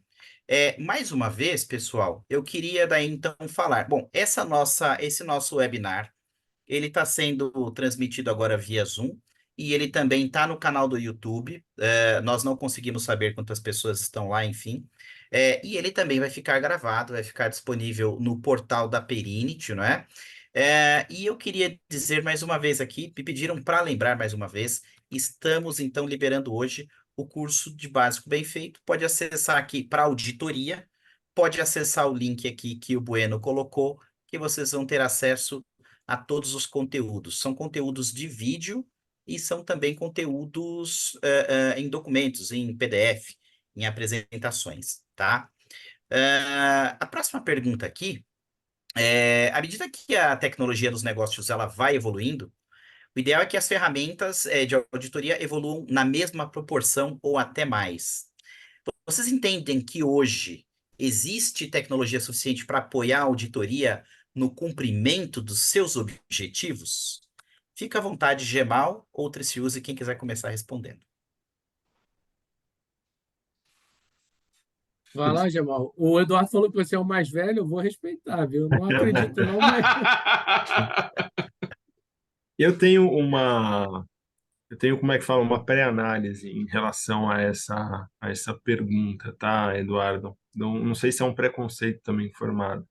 Mais uma vez, pessoal, eu queria daí então falar. Bom, esse nosso webinar, ele está sendo transmitido agora via Zoom e ele também está no canal do YouTube. Nós não conseguimos saber quantas pessoas estão lá, enfim. E ele também vai ficar gravado, vai ficar disponível no portal da Perinity, não é? E eu queria dizer mais uma vez aqui, me pediram para lembrar mais uma vez, estamos então liberando hoje o curso de Básico Bem Feito. Pode acessar aqui para auditoria, pode acessar o link aqui que o Bueno colocou, que vocês vão ter acesso a todos os conteúdos. São conteúdos de vídeo e são também conteúdos em documentos, em PDF, em apresentações, tá? A próxima pergunta aqui à medida que a tecnologia dos negócios ela vai evoluindo, o ideal é que as ferramentas de auditoria evoluam na mesma proporção ou até mais. Vocês entendem que hoje existe tecnologia suficiente para apoiar a auditoria no cumprimento dos seus objetivos? Fica à vontade, Gemal ou Triciuse, quem quiser começar respondendo. Vai lá, Jamal. O Eduardo falou que você é o mais velho, eu vou respeitar, viu? Não acredito não, mas... Eu tenho como é que fala, uma pré-análise em relação a essa pergunta, tá, Eduardo? Não sei se é um preconceito também formado,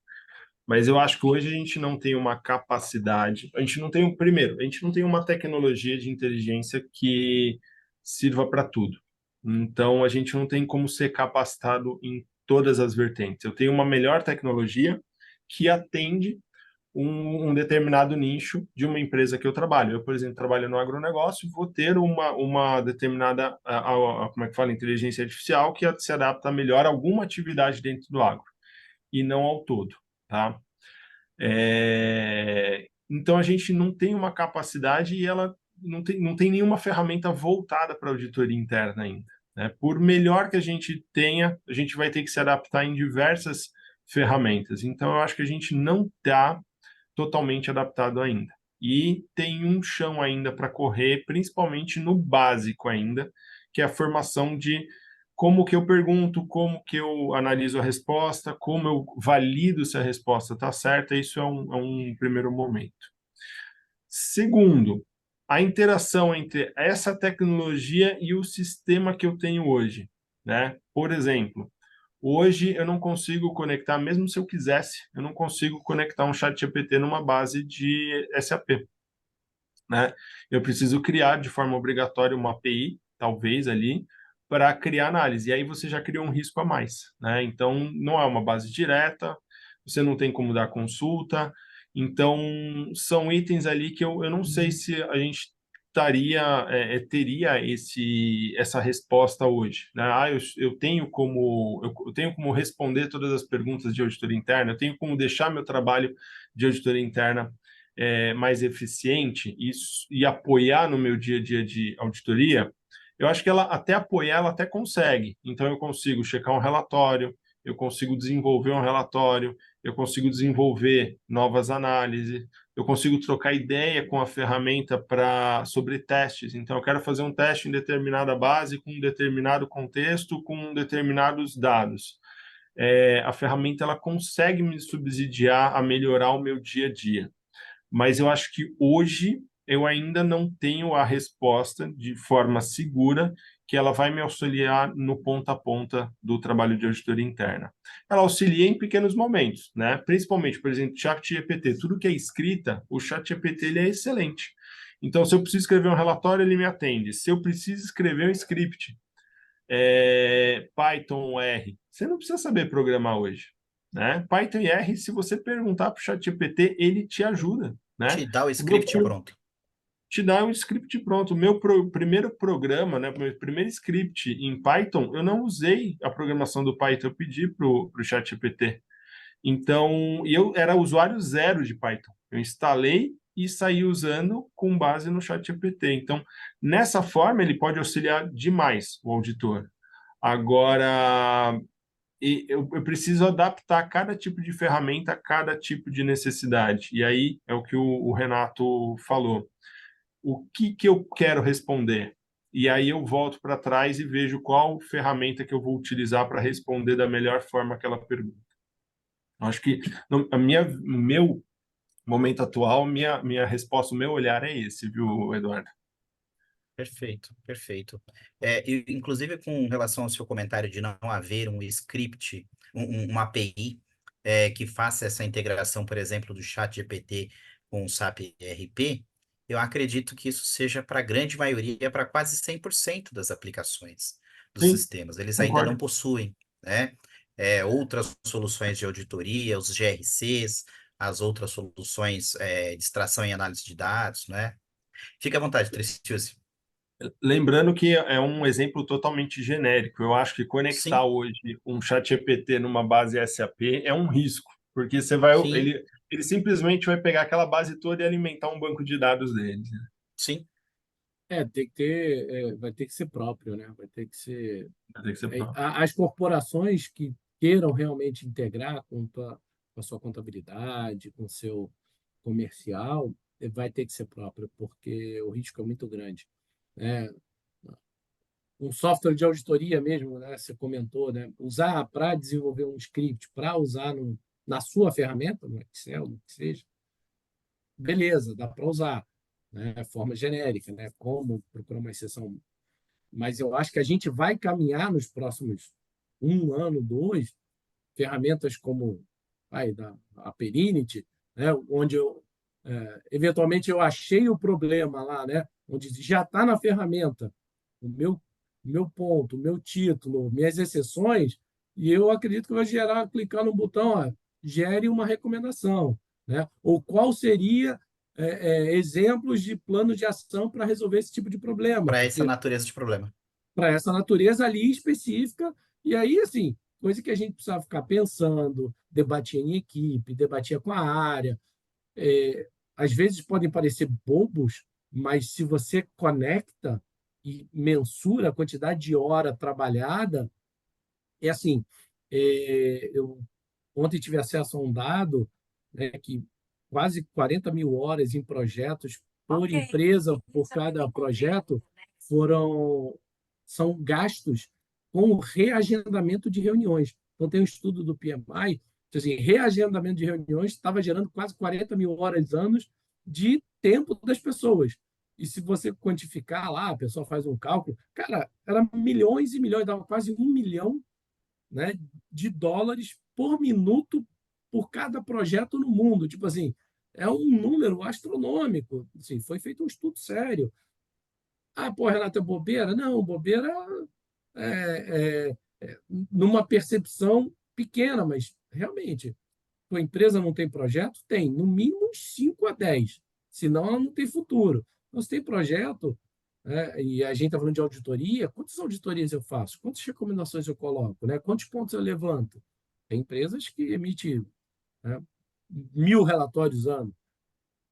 mas eu acho que hoje a gente não tem uma capacidade, a gente não tem, primeiro, a gente não tem uma tecnologia de inteligência que sirva para tudo. Então, a gente não tem como ser capacitado em todas as vertentes. Eu tenho uma melhor tecnologia que atende um determinado nicho de uma empresa que eu trabalho. Eu, por exemplo, trabalho no agronegócio, vou ter uma determinada, como é que fala, inteligência artificial que se adapta melhor a alguma atividade dentro do agro e não ao todo, tá? Então, a gente não tem uma capacidade e ela não tem nenhuma ferramenta voltada para a auditoria interna ainda, né? Por melhor que a gente tenha, a gente vai ter que se adaptar em diversas ferramentas. Então, eu acho que a gente não está totalmente adaptado ainda. E tem um chão ainda para correr, principalmente no básico ainda, que é a formação de como que eu pergunto, como que eu analiso a resposta, como eu valido se a resposta está certa. Isso é um primeiro momento. Segundo, a interação entre essa tecnologia e o sistema que eu tenho hoje, né? Por exemplo, hoje eu não consigo conectar, mesmo se eu quisesse, eu não consigo conectar um chat GPT numa base de SAP, né? Eu preciso criar de forma obrigatória uma API, talvez ali, para criar análise. E aí você já cria um risco a mais, né? Então, não é uma base direta, você não tem como dar consulta. Então, são itens ali que eu não sei se a gente teria essa resposta hoje, né? Eu tenho eu tenho como responder todas as perguntas de auditoria interna, eu tenho como deixar meu trabalho de auditoria interna mais eficiente e apoiar no meu dia a dia de auditoria. Eu acho que ela até apoiar, ela até consegue. Então, eu consigo checar um relatório, eu consigo desenvolver um relatório, eu consigo desenvolver novas análises, eu consigo trocar ideia com a ferramenta sobre testes. Então, eu quero fazer um teste em determinada base, com um determinado contexto, com determinados dados. A ferramenta ela consegue me subsidiar a melhorar o meu dia a dia. Mas eu acho que hoje eu ainda não tenho a resposta de forma segura que ela vai me auxiliar no ponta a ponta do trabalho de auditoria interna. Ela auxilia em pequenos momentos, né? Principalmente, por exemplo, ChatGPT, tudo que é escrita, o ChatGPT ele é excelente. Então, se eu preciso escrever um relatório, ele me atende. Se eu preciso escrever um script, Python, R, você não precisa saber programar hoje. né? Python e R, se você perguntar para o ChatGPT, ele te ajuda, né? Te dá o O meu script pronto. te dá um script pronto. O meu primeiro programa, né, meu primeiro script em Python, eu não usei a programação do Python, eu pedi para o ChatGPT. Então, eu era usuário zero de Python. Eu instalei e saí usando com base no ChatGPT. Então, nessa forma, ele pode auxiliar demais o auditor. Agora, eu preciso adaptar cada tipo de ferramenta a cada tipo de necessidade. E aí é o que o Renato falou. O que eu quero responder? E aí eu volto para trás e vejo qual ferramenta que eu vou utilizar para responder da melhor forma aquela pergunta. Acho que o meu momento atual, minha resposta, o meu olhar é esse, viu, Eduardo? Perfeito, perfeito. Inclusive, com relação ao seu comentário de não haver um script, uma API, que faça essa integração, por exemplo, do ChatGPT com o SAP ERP, eu acredito que isso seja para a grande maioria, para quase 100% das aplicações dos Sim, sistemas. Eles ainda não concordo. possuem, né? Outras soluções de auditoria, os GRCs, as outras soluções, de extração e análise de dados, né? Fique à vontade, Tricius. Lembrando que é um exemplo totalmente genérico. Eu acho que conectar Sim, hoje um chat GPT numa base SAP é um risco, porque sim, ele simplesmente vai pegar aquela base toda e alimentar um banco de dados dele. sim. Tem que ter, vai ter que ser próprio, né? Vai ter que ser. Vai ter que ser próprio. As corporações que queiram realmente integrar com a sua contabilidade, com o seu comercial, vai ter que ser próprio, porque o risco é muito grande, né? Um software de auditoria mesmo, né? Você comentou, né? Usar para desenvolver um script, para usar na sua ferramenta, no Excel, no que seja, beleza, dá para usar, né? Forma genérica, né? Como procurar uma exceção. Mas eu acho que a gente vai caminhar nos próximos um ano, dois, ferramentas como a Perinity, né? Onde eventualmente eu achei o problema lá, né? Onde já está na ferramenta o meu ponto, o meu título, minhas exceções, e eu acredito que vai gerar, clicar no botão, gere uma recomendação, né? Ou qual seria exemplos de planos de ação para resolver esse tipo de problema, Para essa porque natureza de problema. para essa natureza ali específica, e aí, assim, coisa que a gente precisava ficar pensando, debatia em equipe, debatia com a área, às vezes podem parecer bobos, mas se você conecta e mensura a quantidade de hora trabalhada, é assim, eu ontem tive acesso a um dado, né, que quase 40 mil horas em projetos por empresa, por cada projeto, foram são gastos com o reagendamento de reuniões. Então, tem um estudo do PMI, que, assim, reagendamento de reuniões estava gerando quase 40 mil horas anos de tempo das pessoas. E se você quantificar lá, a pessoa faz um cálculo, cara, era milhões e milhões, dava quase 1 milhão, né, de dólares por minuto por cada projeto no mundo. Tipo assim, é um número astronômico. Assim, foi feito um estudo sério. Pô, Renata, é bobeira? Não, bobeira é, numa percepção pequena, mas realmente, tua empresa não tem projeto? Tem, no mínimo uns 5 a 10, senão ela não tem futuro. Então, se tem projeto, e a gente está falando de auditoria, quantas auditorias eu faço? Quantas recomendações eu coloco? Né? Quantos pontos eu levanto? Tem empresas que emitem, né, 1.000 relatórios ano.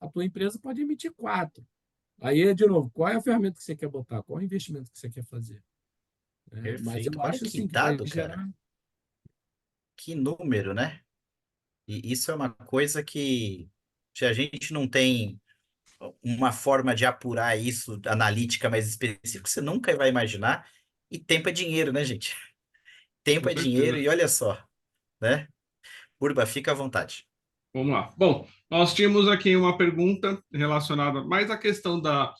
A tua empresa pode emitir 4. Aí, de novo, qual é a ferramenta que você quer botar? Qual é o investimento que você quer fazer? Mas Perfeito. eu Olha acho que assim que vai dado, cara. gerar. Que número, né? E isso é uma coisa que, se a gente não tem uma forma de apurar isso, analítica mais específica, você nunca vai imaginar. E tempo é dinheiro, né, gente? Tempo Com é dinheiro certeza. e olha só, né? Urba, fica à vontade. Vamos lá. Bom, nós tínhamos aqui uma pergunta relacionada mais à questão da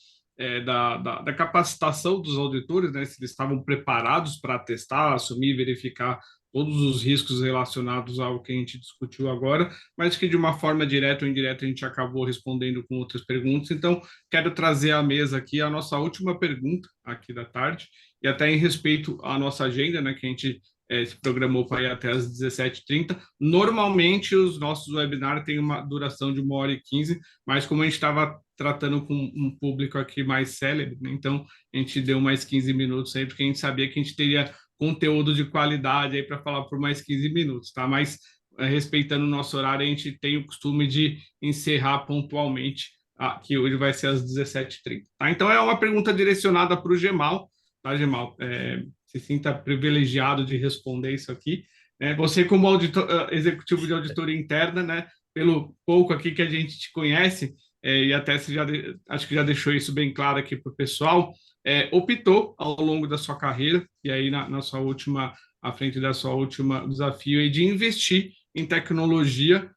capacitação dos auditores, né? Se eles estavam preparados para testar, assumir e verificar todos os riscos relacionados ao que a gente discutiu agora, mas que de uma forma direta ou indireta a gente acabou respondendo com outras perguntas. Então, quero trazer à mesa aqui a nossa última pergunta aqui da tarde, e até em respeito à nossa agenda, né? Que a gente se programou para ir até as 17h30. Normalmente, os nossos webinars têm uma duração de 1h15, mas como a gente estava tratando com um público aqui mais célebre, né, então a gente deu mais 15 minutos aí, porque a gente sabia que a gente teria conteúdo de qualidade aí para falar por mais 15 minutos, tá? Mas respeitando o nosso horário, a gente tem o costume de encerrar pontualmente, que hoje vai ser às 17h30. Tá? Então, é uma pergunta direcionada para o Gemal, tá, Gemal? Se sinta privilegiado de responder isso aqui. Você, como executivo de auditoria interna, né, pelo pouco aqui que a gente te conhece, e até você acho que já deixou isso bem claro aqui para o pessoal, optou ao longo da sua carreira, e aí na sua última, à frente da sua última desafio, de investir em tecnologia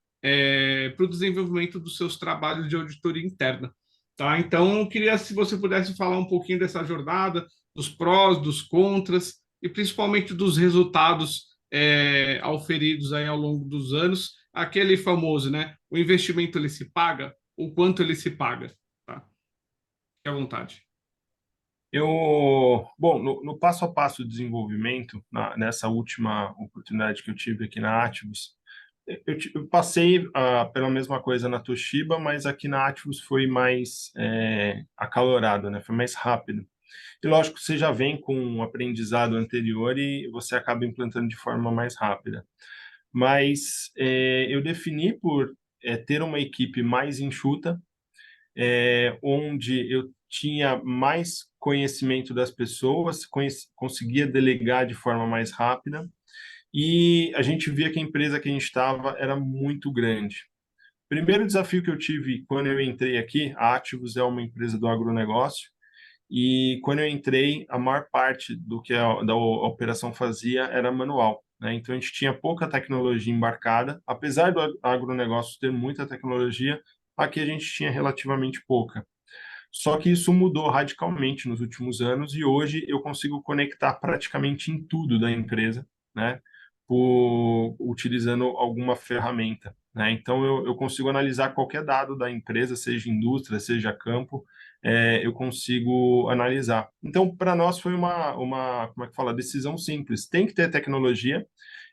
para o desenvolvimento dos seus trabalhos de auditoria interna. Tá? Então, eu queria, se você pudesse falar um pouquinho dessa jornada, dos prós, dos contras, e principalmente dos resultados auferidos aí ao longo dos anos, aquele famoso, né? O investimento ele se paga, o quanto ele se paga, tá? Fique à vontade. Bom, no passo a passo do desenvolvimento, nessa última oportunidade que eu tive aqui na Ativos, eu passei pela mesma coisa na Toshiba, mas aqui na Ativos foi mais acalorado, né? Foi mais rápido. E lógico, você já vem com um aprendizado anterior e você acaba implantando de forma mais rápida. Mas eu defini por ter uma equipe mais enxuta, onde eu tinha mais conhecimento das pessoas, conseguia delegar de forma mais rápida, e a gente via que a empresa que a gente estava era muito grande. Primeiro desafio que eu tive quando eu entrei aqui, a Ativos é uma empresa do agronegócio, e quando eu entrei, a maior parte do que da operação fazia era manual, né? Então a gente tinha pouca tecnologia embarcada, apesar do agronegócio ter muita tecnologia, aqui a gente tinha relativamente pouca. Só que isso mudou radicalmente nos últimos anos e hoje eu consigo conectar praticamente em tudo da empresa, né? Utilizando alguma ferramenta, né? Então eu consigo analisar qualquer dado da empresa, seja indústria, seja campo, eu consigo analisar. Então para nós foi como é que fala, decisão simples. Tem que ter tecnologia.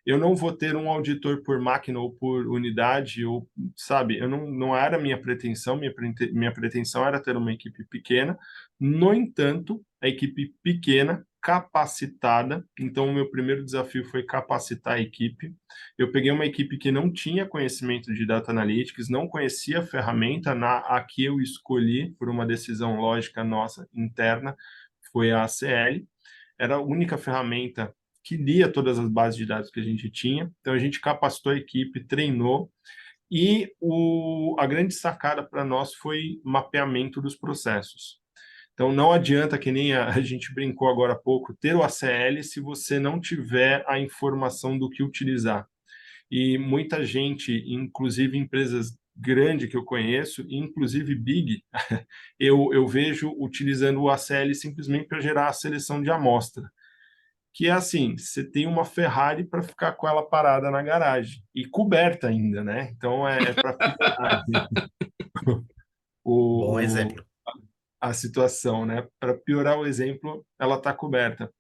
Eu não vou ter um auditor por máquina ou por unidade, ou, sabe, eu não era minha pretensão, minha pretensão era ter uma equipe pequena. No entanto, a equipe pequena, capacitada, então o meu primeiro desafio foi capacitar a equipe. Eu peguei uma equipe que não tinha conhecimento de Data Analytics, não conhecia a ferramenta, a que eu escolhi por uma decisão lógica nossa interna, foi a ACL. Era a única ferramenta que lia todas as bases de dados que a gente tinha. Então, a gente capacitou a equipe, treinou, e a grande sacada para nós foi mapeamento dos processos. Então, não adianta, que nem a gente brincou agora há pouco, ter o ACL se você não tiver a informação do que utilizar. E muita gente, inclusive empresas grandes que eu conheço, inclusive Big, eu vejo utilizando o ACL simplesmente para gerar a seleção de amostra, que é assim, você tem uma Ferrari para ficar com ela parada na garagem e coberta ainda, né? Então é para piorar Bom o, exemplo. a situação, né? Para piorar o exemplo, ela está coberta.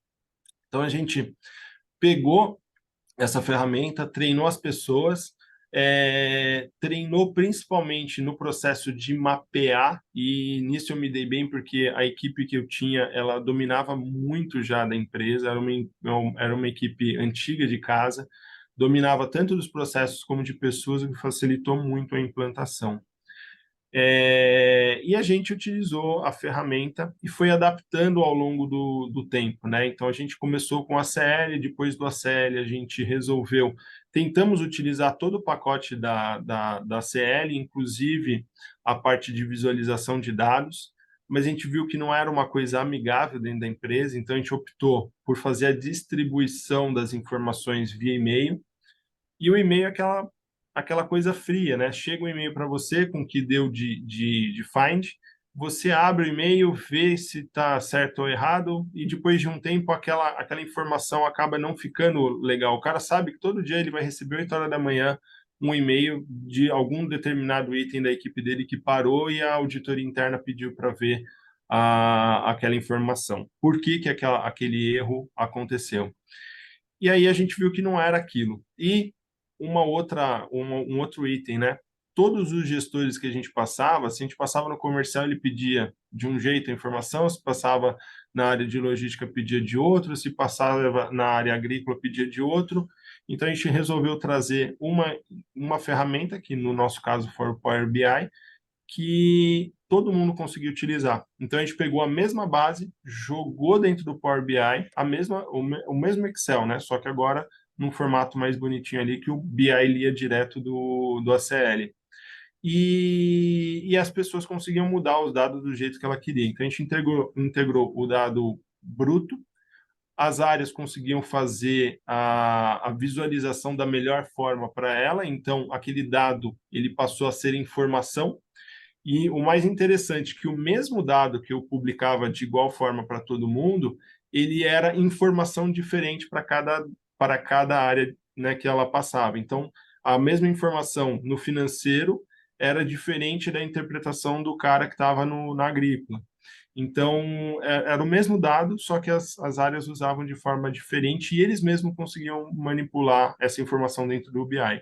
Então a gente pegou essa ferramenta, treinou as pessoas, treinou principalmente no processo de mapear, e nisso eu me dei bem porque a equipe que eu tinha, ela dominava muito já da empresa, era uma equipe antiga de casa, dominava tanto dos processos como de pessoas, o que facilitou muito a implantação. E a gente utilizou a ferramenta e foi adaptando ao longo do tempo, né? Então a gente começou com a ACL, depois do ACL a gente resolveu, tentamos utilizar todo o pacote da ACL, inclusive a parte de visualização de dados, mas a gente viu que não era uma coisa amigável dentro da empresa, então a gente optou por fazer a distribuição das informações via e-mail, e o e-mail é aquela coisa fria, né? Chega um e-mail para você com o que deu de find, você abre o e-mail, vê se está certo ou errado, e depois de um tempo aquela informação acaba não ficando legal. O cara sabe que todo dia ele vai receber 8 horas da manhã um e-mail de algum determinado item da equipe dele que parou e a auditoria interna pediu para ver aquela informação. Por que aquele erro aconteceu? E aí a gente viu que não era aquilo. E um outro item, né? Todos os gestores que a gente passava, se a gente passava no comercial, ele pedia de um jeito a informação, se passava na área de logística, pedia de outro, se passava na área agrícola, pedia de outro. Então, a gente resolveu trazer uma ferramenta, que no nosso caso foi o Power BI, que todo mundo conseguiu utilizar. Então, a gente pegou a mesma base, jogou dentro do Power BI, o mesmo Excel, né? Só que agora num formato mais bonitinho ali, que o BI lia direto do ACL. E as pessoas conseguiam mudar os dados do jeito que ela queria. Então, a gente integrou o dado bruto, as áreas conseguiam fazer a visualização da melhor forma para ela, então aquele dado ele passou a ser informação. E o mais interessante é que o mesmo dado que eu publicava de igual forma para todo mundo, ele era informação diferente para cada área, né, que ela passava. Então, a mesma informação no financeiro era diferente da interpretação do cara que estava na agrícola. Então, era o mesmo dado, só que as áreas usavam de forma diferente e eles mesmos conseguiam manipular essa informação dentro do BI.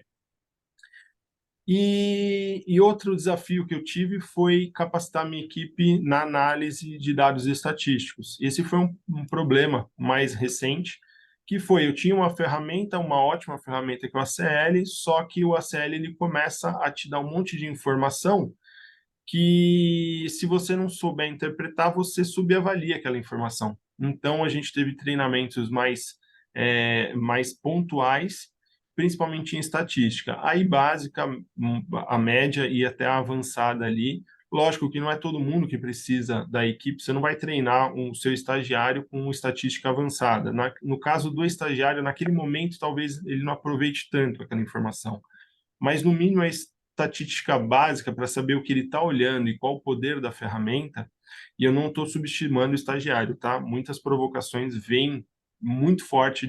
E outro desafio que eu tive foi capacitar minha equipe na análise de dados estatísticos. Esse foi um problema mais recente, que foi, eu tinha uma ferramenta, uma ótima ferramenta que é o ACL, só que o ACL ele começa a te dar um monte de informação que, se você não souber interpretar, você subavalia aquela informação. Então, a gente teve treinamentos mais pontuais, principalmente em estatística. Aí, básica, a média e até a avançada ali. Lógico que não é todo mundo que precisa da equipe, você não vai treinar o seu estagiário com estatística avançada. No caso do estagiário, naquele momento, talvez ele não aproveite tanto aquela informação. Mas, no mínimo, a estatística básica para saber o que ele está olhando e qual o poder da ferramenta. E eu não estou subestimando o estagiário, tá? Muitas provocações vêm muito forte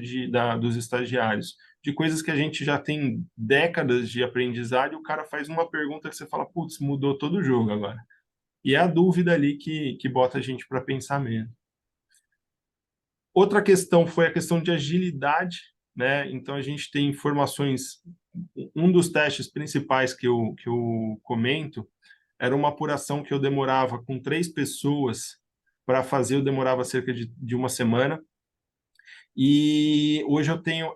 dos estagiários, de coisas que a gente já tem décadas de aprendizado, e o cara faz uma pergunta que você fala, putz, mudou todo o jogo agora. E é a dúvida ali que bota a gente para pensar mesmo. Outra questão foi a questão de agilidade, né? Então, a gente tem informações. Um dos testes principais que eu comento era uma apuração que eu demorava com 3 pessoas para fazer, eu demorava cerca de uma semana. E hoje eu tenho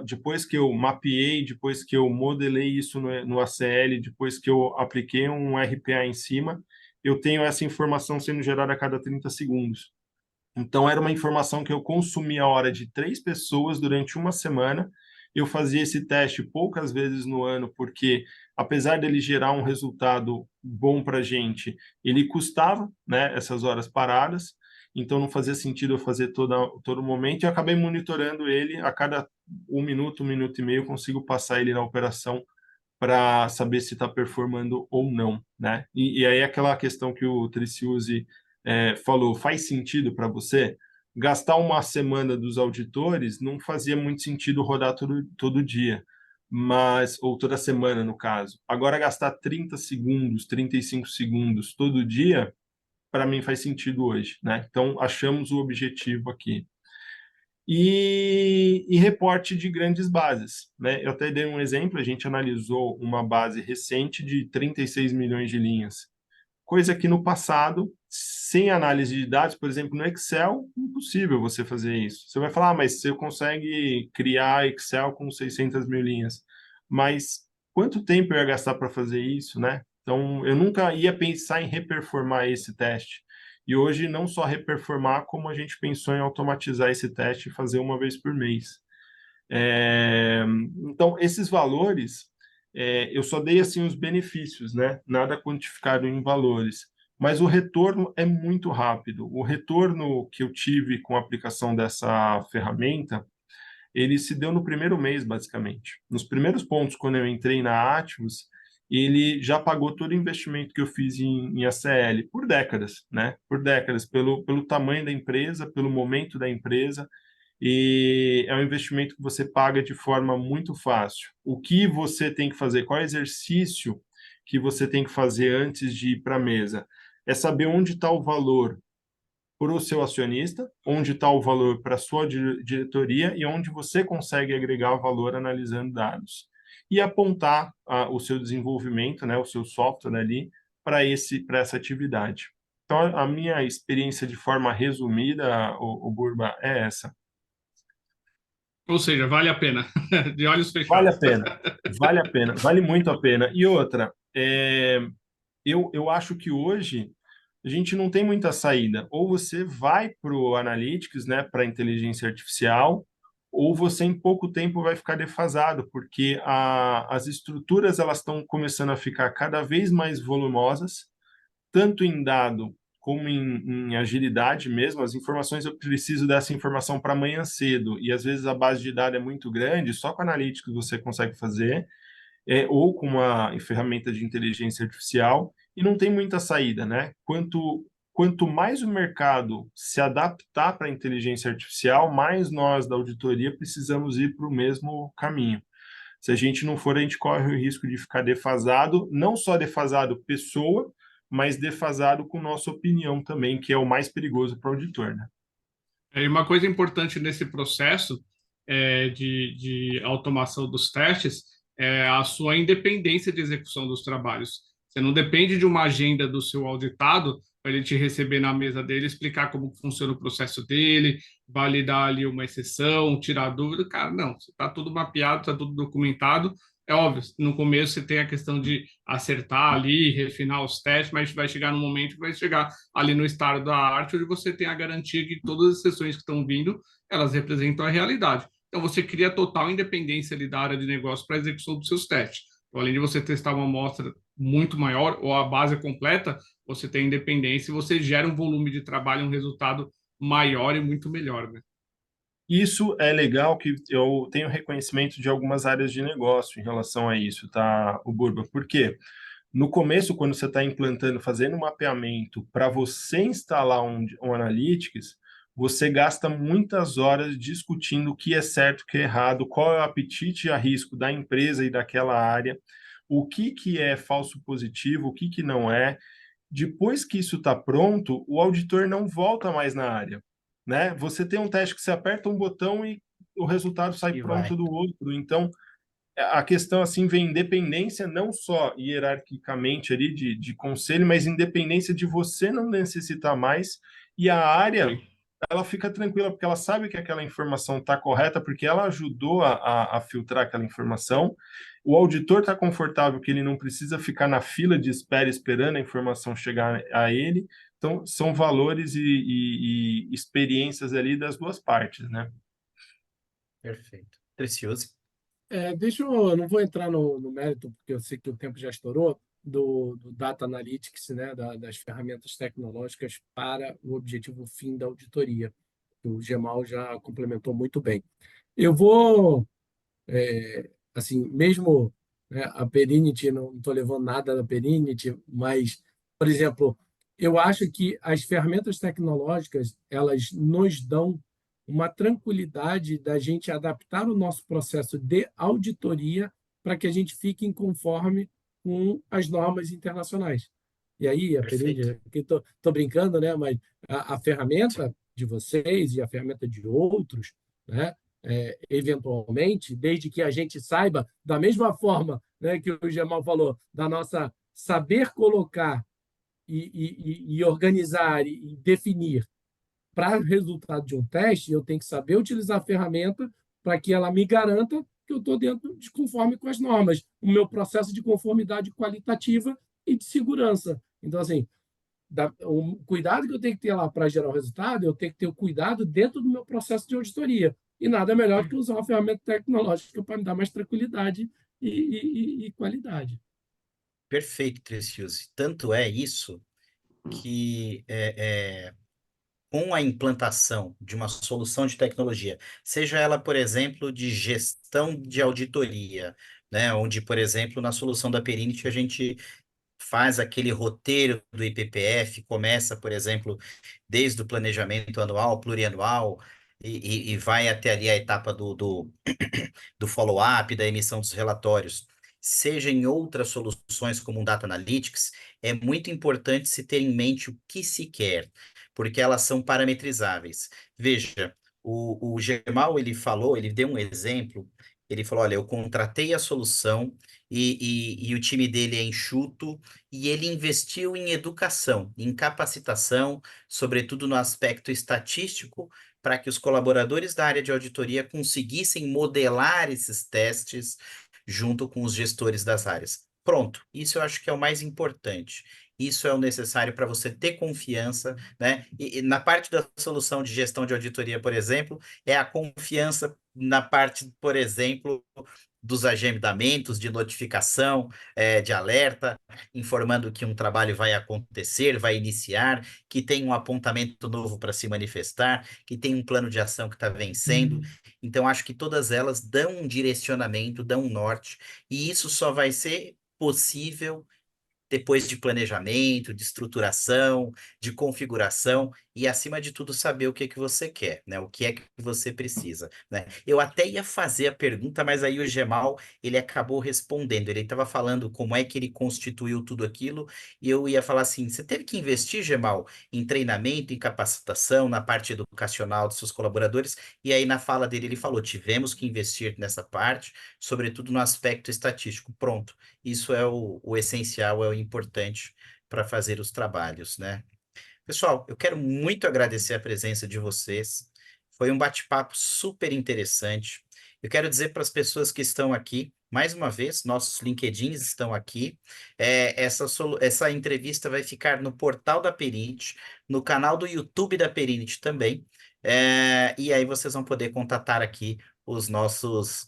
depois que eu mapeei, depois que eu modelei isso no ACL, depois que eu apliquei um RPA em cima, eu tenho essa informação sendo gerada a cada 30 segundos. Então, era uma informação que eu consumia a hora de 3 pessoas durante uma semana. Eu fazia esse teste poucas vezes no ano, porque, apesar dele gerar um resultado bom para a gente, ele custava, né, essas horas paradas. Então, não fazia sentido eu fazer todo momento. E eu acabei monitorando ele a cada 1 minuto e meio, eu consigo passar ele na operação para saber se está performando ou não, né? E aí aquela questão que o Triciuzzi falou, faz sentido para você? Gastar uma semana dos auditores não fazia muito sentido rodar todo dia, ou toda semana, no caso. Agora, gastar 30 segundos, 35 segundos todo dia, para mim faz sentido hoje, né? Então, achamos o objetivo aqui. E reporte de grandes bases, né? Eu até dei um exemplo, a gente analisou uma base recente de 36 milhões de linhas, coisa que no passado, sem análise de dados, por exemplo, no Excel, impossível você fazer isso. Você vai falar, mas você consegue criar Excel com 600 mil linhas, mas quanto tempo eu ia gastar para fazer isso, né? Então, eu nunca ia pensar em reperformar esse teste. E hoje, não só reperformar, como a gente pensou em automatizar esse teste e fazer uma vez por mês. Então, esses valores, eu só dei assim os benefícios, né? Nada quantificado em valores. Mas o retorno é muito rápido. O retorno que eu tive com a aplicação dessa ferramenta, ele se deu no primeiro mês, basicamente. Nos primeiros pontos, quando eu entrei na Ativos, ele já pagou todo o investimento que eu fiz em ACL por décadas, né? Por décadas, pelo tamanho da empresa, pelo momento da empresa, e é um investimento que você paga de forma muito fácil. O que você tem que fazer, qual é o exercício que você tem que fazer antes de ir para a mesa? É saber onde está o valor para o seu acionista, onde está o valor para a sua diretoria e onde você consegue agregar valor analisando dados. E apontar o seu desenvolvimento, né, o seu software ali, para essa atividade. Então, a minha experiência de forma resumida, o Burba, é essa. Ou seja, vale a pena, de olhos Vale a fechados. pena, vale a pena, vale muito a pena. E outra, eu acho que hoje a gente não tem muita saída. Ou você vai para o Analytics, né, para a inteligência artificial, ou você em pouco tempo vai ficar defasado, porque as estruturas elas estão começando a ficar cada vez mais volumosas, tanto em dado como em agilidade mesmo. As informações, eu preciso dessa informação para amanhã cedo, e às vezes a base de dados é muito grande, só com Analytics você consegue fazer, ou com uma ferramenta de inteligência artificial, e não tem muita saída, né? Quanto mais o mercado se adaptar para a inteligência artificial, mais nós da auditoria precisamos ir para o mesmo caminho. Se a gente não for, a gente corre o risco de ficar defasado, não só defasado pessoa, mas defasado com nossa opinião também, que é o mais perigoso para o auditor, né? E uma coisa importante nesse processo de automação dos testes é a sua independência de execução dos trabalhos. Você não depende de uma agenda do seu auditado para ele te receber na mesa dele, explicar como funciona o processo dele, validar ali uma exceção, tirar dúvida. Cara, não, está tudo mapeado, está tudo documentado. É óbvio, no começo você tem a questão de acertar ali, refinar os testes, mas vai chegar no momento que vai chegar ali no estado da arte, onde você tem a garantia que todas as sessões que estão vindo, elas representam a realidade. Então, você cria total independência ali da área de negócio para a execução dos seus testes. Então, além de você testar uma amostra muito maior ou a base completa, você tem independência e você gera um volume de trabalho, um resultado maior e muito melhor, né? Isso é legal, que eu tenho reconhecimento de algumas áreas de negócio em relação a isso, tá, o Burba? Por quê? No começo, quando você está implantando, fazendo um mapeamento para você instalar um Analytics, você gasta muitas horas discutindo o que é certo, o que é errado, qual é o apetite a risco da empresa e daquela área, o que é falso positivo, o que não é. Depois que isso está pronto, o auditor não volta mais na área, né? Você tem um teste que você aperta um botão e o resultado sai E pronto vai. do outro. Então, a questão assim vem independência não só hierarquicamente ali de conselho, mas independência de você não necessitar mais, e a área Sim. ela fica tranquila porque ela sabe que aquela informação está correta, porque ela ajudou a filtrar aquela informação. O auditor está confortável que ele não precisa ficar na fila de espera esperando a informação chegar a ele. Então são valores e experiências ali das duas partes, né? Perfeito. Precioso. Eu não vou entrar no mérito, porque eu sei que o tempo já estourou, do Data Analytics, né, das ferramentas tecnológicas para o objetivo fim da auditoria. O Gemal já complementou muito bem. Eu vou, assim, mesmo, né, a Perinity, não estou levando nada da Perinity, mas, por exemplo, eu acho que as ferramentas tecnológicas, elas nos dão uma tranquilidade da gente adaptar o nosso processo de auditoria para que a gente fique em conforme com as normas internacionais. E aí, a Perfeito. Perinity, estou brincando, né, mas a ferramenta de vocês e a ferramenta de outros, né, eventualmente, desde que a gente saiba, da mesma forma, né, que o Gemal falou, da nossa saber colocar e organizar e definir para o resultado de um teste, eu tenho que saber utilizar a ferramenta para que ela me garanta que eu estou dentro de conforme com as normas, o meu processo de conformidade qualitativa e de segurança. Então, assim, o cuidado que eu tenho que ter lá para gerar o resultado, eu tenho que ter o cuidado dentro do meu processo de auditoria. E nada melhor do que usar uma ferramenta tecnológica para me dar mais tranquilidade e qualidade. Perfeito, Tricius. Tanto é isso que com a implantação de uma solução de tecnologia, seja ela, por exemplo, de gestão de auditoria, né, onde, por exemplo, na solução da Perinity a gente faz aquele roteiro do IPPF, começa, por exemplo, desde o planejamento anual, plurianual, e vai até ali a etapa do follow-up, da emissão dos relatórios. seja em outras soluções como um Data Analytics, é muito importante se ter em mente o que se quer, porque elas são parametrizáveis. Veja, o Gemal, ele deu um exemplo, ele falou, olha, eu contratei a solução e o time dele é enxuto e ele investiu em educação, em capacitação, sobretudo no aspecto estatístico, para que os colaboradores da área de auditoria conseguissem modelar esses testes junto com os gestores das áreas. Pronto, isso eu acho que é o mais importante. Isso é o necessário para você ter confiança, né? E na parte da solução de gestão de auditoria, por exemplo, é a confiança na parte, por exemplo, dos agendamentos de notificação, de alerta, informando que um trabalho vai acontecer, vai iniciar, que tem um apontamento novo para se manifestar, que tem um plano de ação que está vencendo. Então, acho que todas elas dão um direcionamento, dão um norte, e isso só vai ser possível depois de planejamento, de estruturação, de configuração e, acima de tudo, saber o que que você quer, né? O que é que você precisa, né? Eu até ia fazer a pergunta, mas aí o Gemal, ele acabou respondendo. Ele estava falando como é que ele constituiu tudo aquilo e eu ia falar assim, você teve que investir, Gemal, em treinamento, em capacitação, na parte educacional dos seus colaboradores, e aí na fala dele ele falou, tivemos que investir nessa parte, sobretudo no aspecto estatístico. Pronto. Isso é o essencial, é o importante para fazer os trabalhos, né? Pessoal, eu quero muito agradecer a presença de vocês. Foi um bate-papo super interessante. Eu quero dizer para as pessoas que estão aqui, mais uma vez, nossos LinkedIns estão aqui. Essa entrevista vai ficar no portal da Perinit, no canal do YouTube da Perinit também. E aí vocês vão poder contatar aqui os nossos,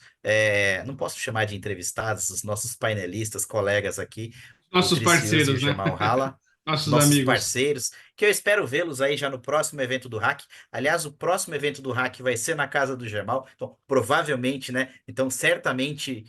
não posso chamar de entrevistados, os nossos painelistas, colegas aqui, o Nossos Tricius e o parceiros, né? Gemal Hala, Nossos nossos amigos. parceiros, que eu espero vê-los aí já no próximo evento do Hack. Aliás, o próximo evento do Hack vai ser na casa do Gemal, então provavelmente, né? Então certamente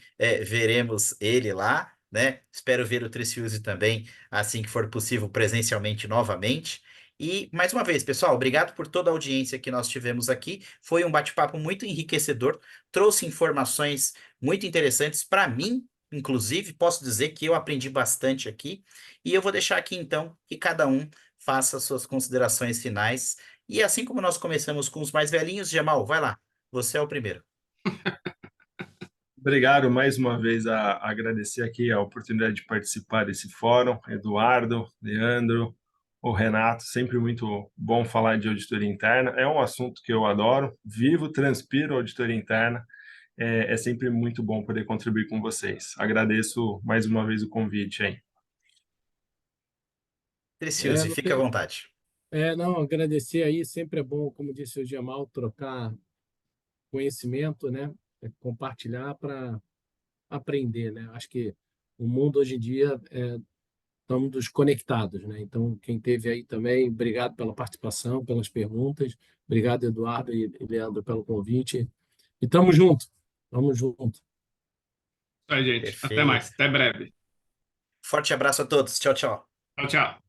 veremos ele lá, né? Espero ver o Triciuzi também, assim que for possível, presencialmente novamente. E mais uma vez, pessoal, obrigado por toda a audiência que nós tivemos aqui. Foi um bate-papo muito enriquecedor, trouxe informações muito interessantes para mim. Inclusive, posso dizer que eu aprendi bastante aqui. E eu vou deixar aqui, então, que cada um faça suas considerações finais. E assim como nós começamos com os mais velhinhos, Jamal, vai lá. Você é o primeiro. Obrigado mais uma vez a agradecer aqui a oportunidade de participar desse fórum. Eduardo, Leandro, o Renato, sempre muito bom falar de auditoria interna. É um assunto que eu adoro, vivo, transpiro auditoria interna. É sempre muito bom poder contribuir com vocês. Agradeço mais uma vez o convite aí. Precioso, Não fique à tem, vontade. não, agradecer aí, sempre é bom, como disse o Jamal, trocar conhecimento, né? Compartilhar para aprender, né? Acho que o mundo hoje em dia estamos conectados, né? Então, quem teve aí também, obrigado pela participação, pelas perguntas, obrigado, Eduardo e Leandro, pelo convite. E tamo junto, tamo junto. Aí, gente. Até mais. Perfeito. Até breve. Forte abraço a todos. Tchau, tchau. Tchau, tchau.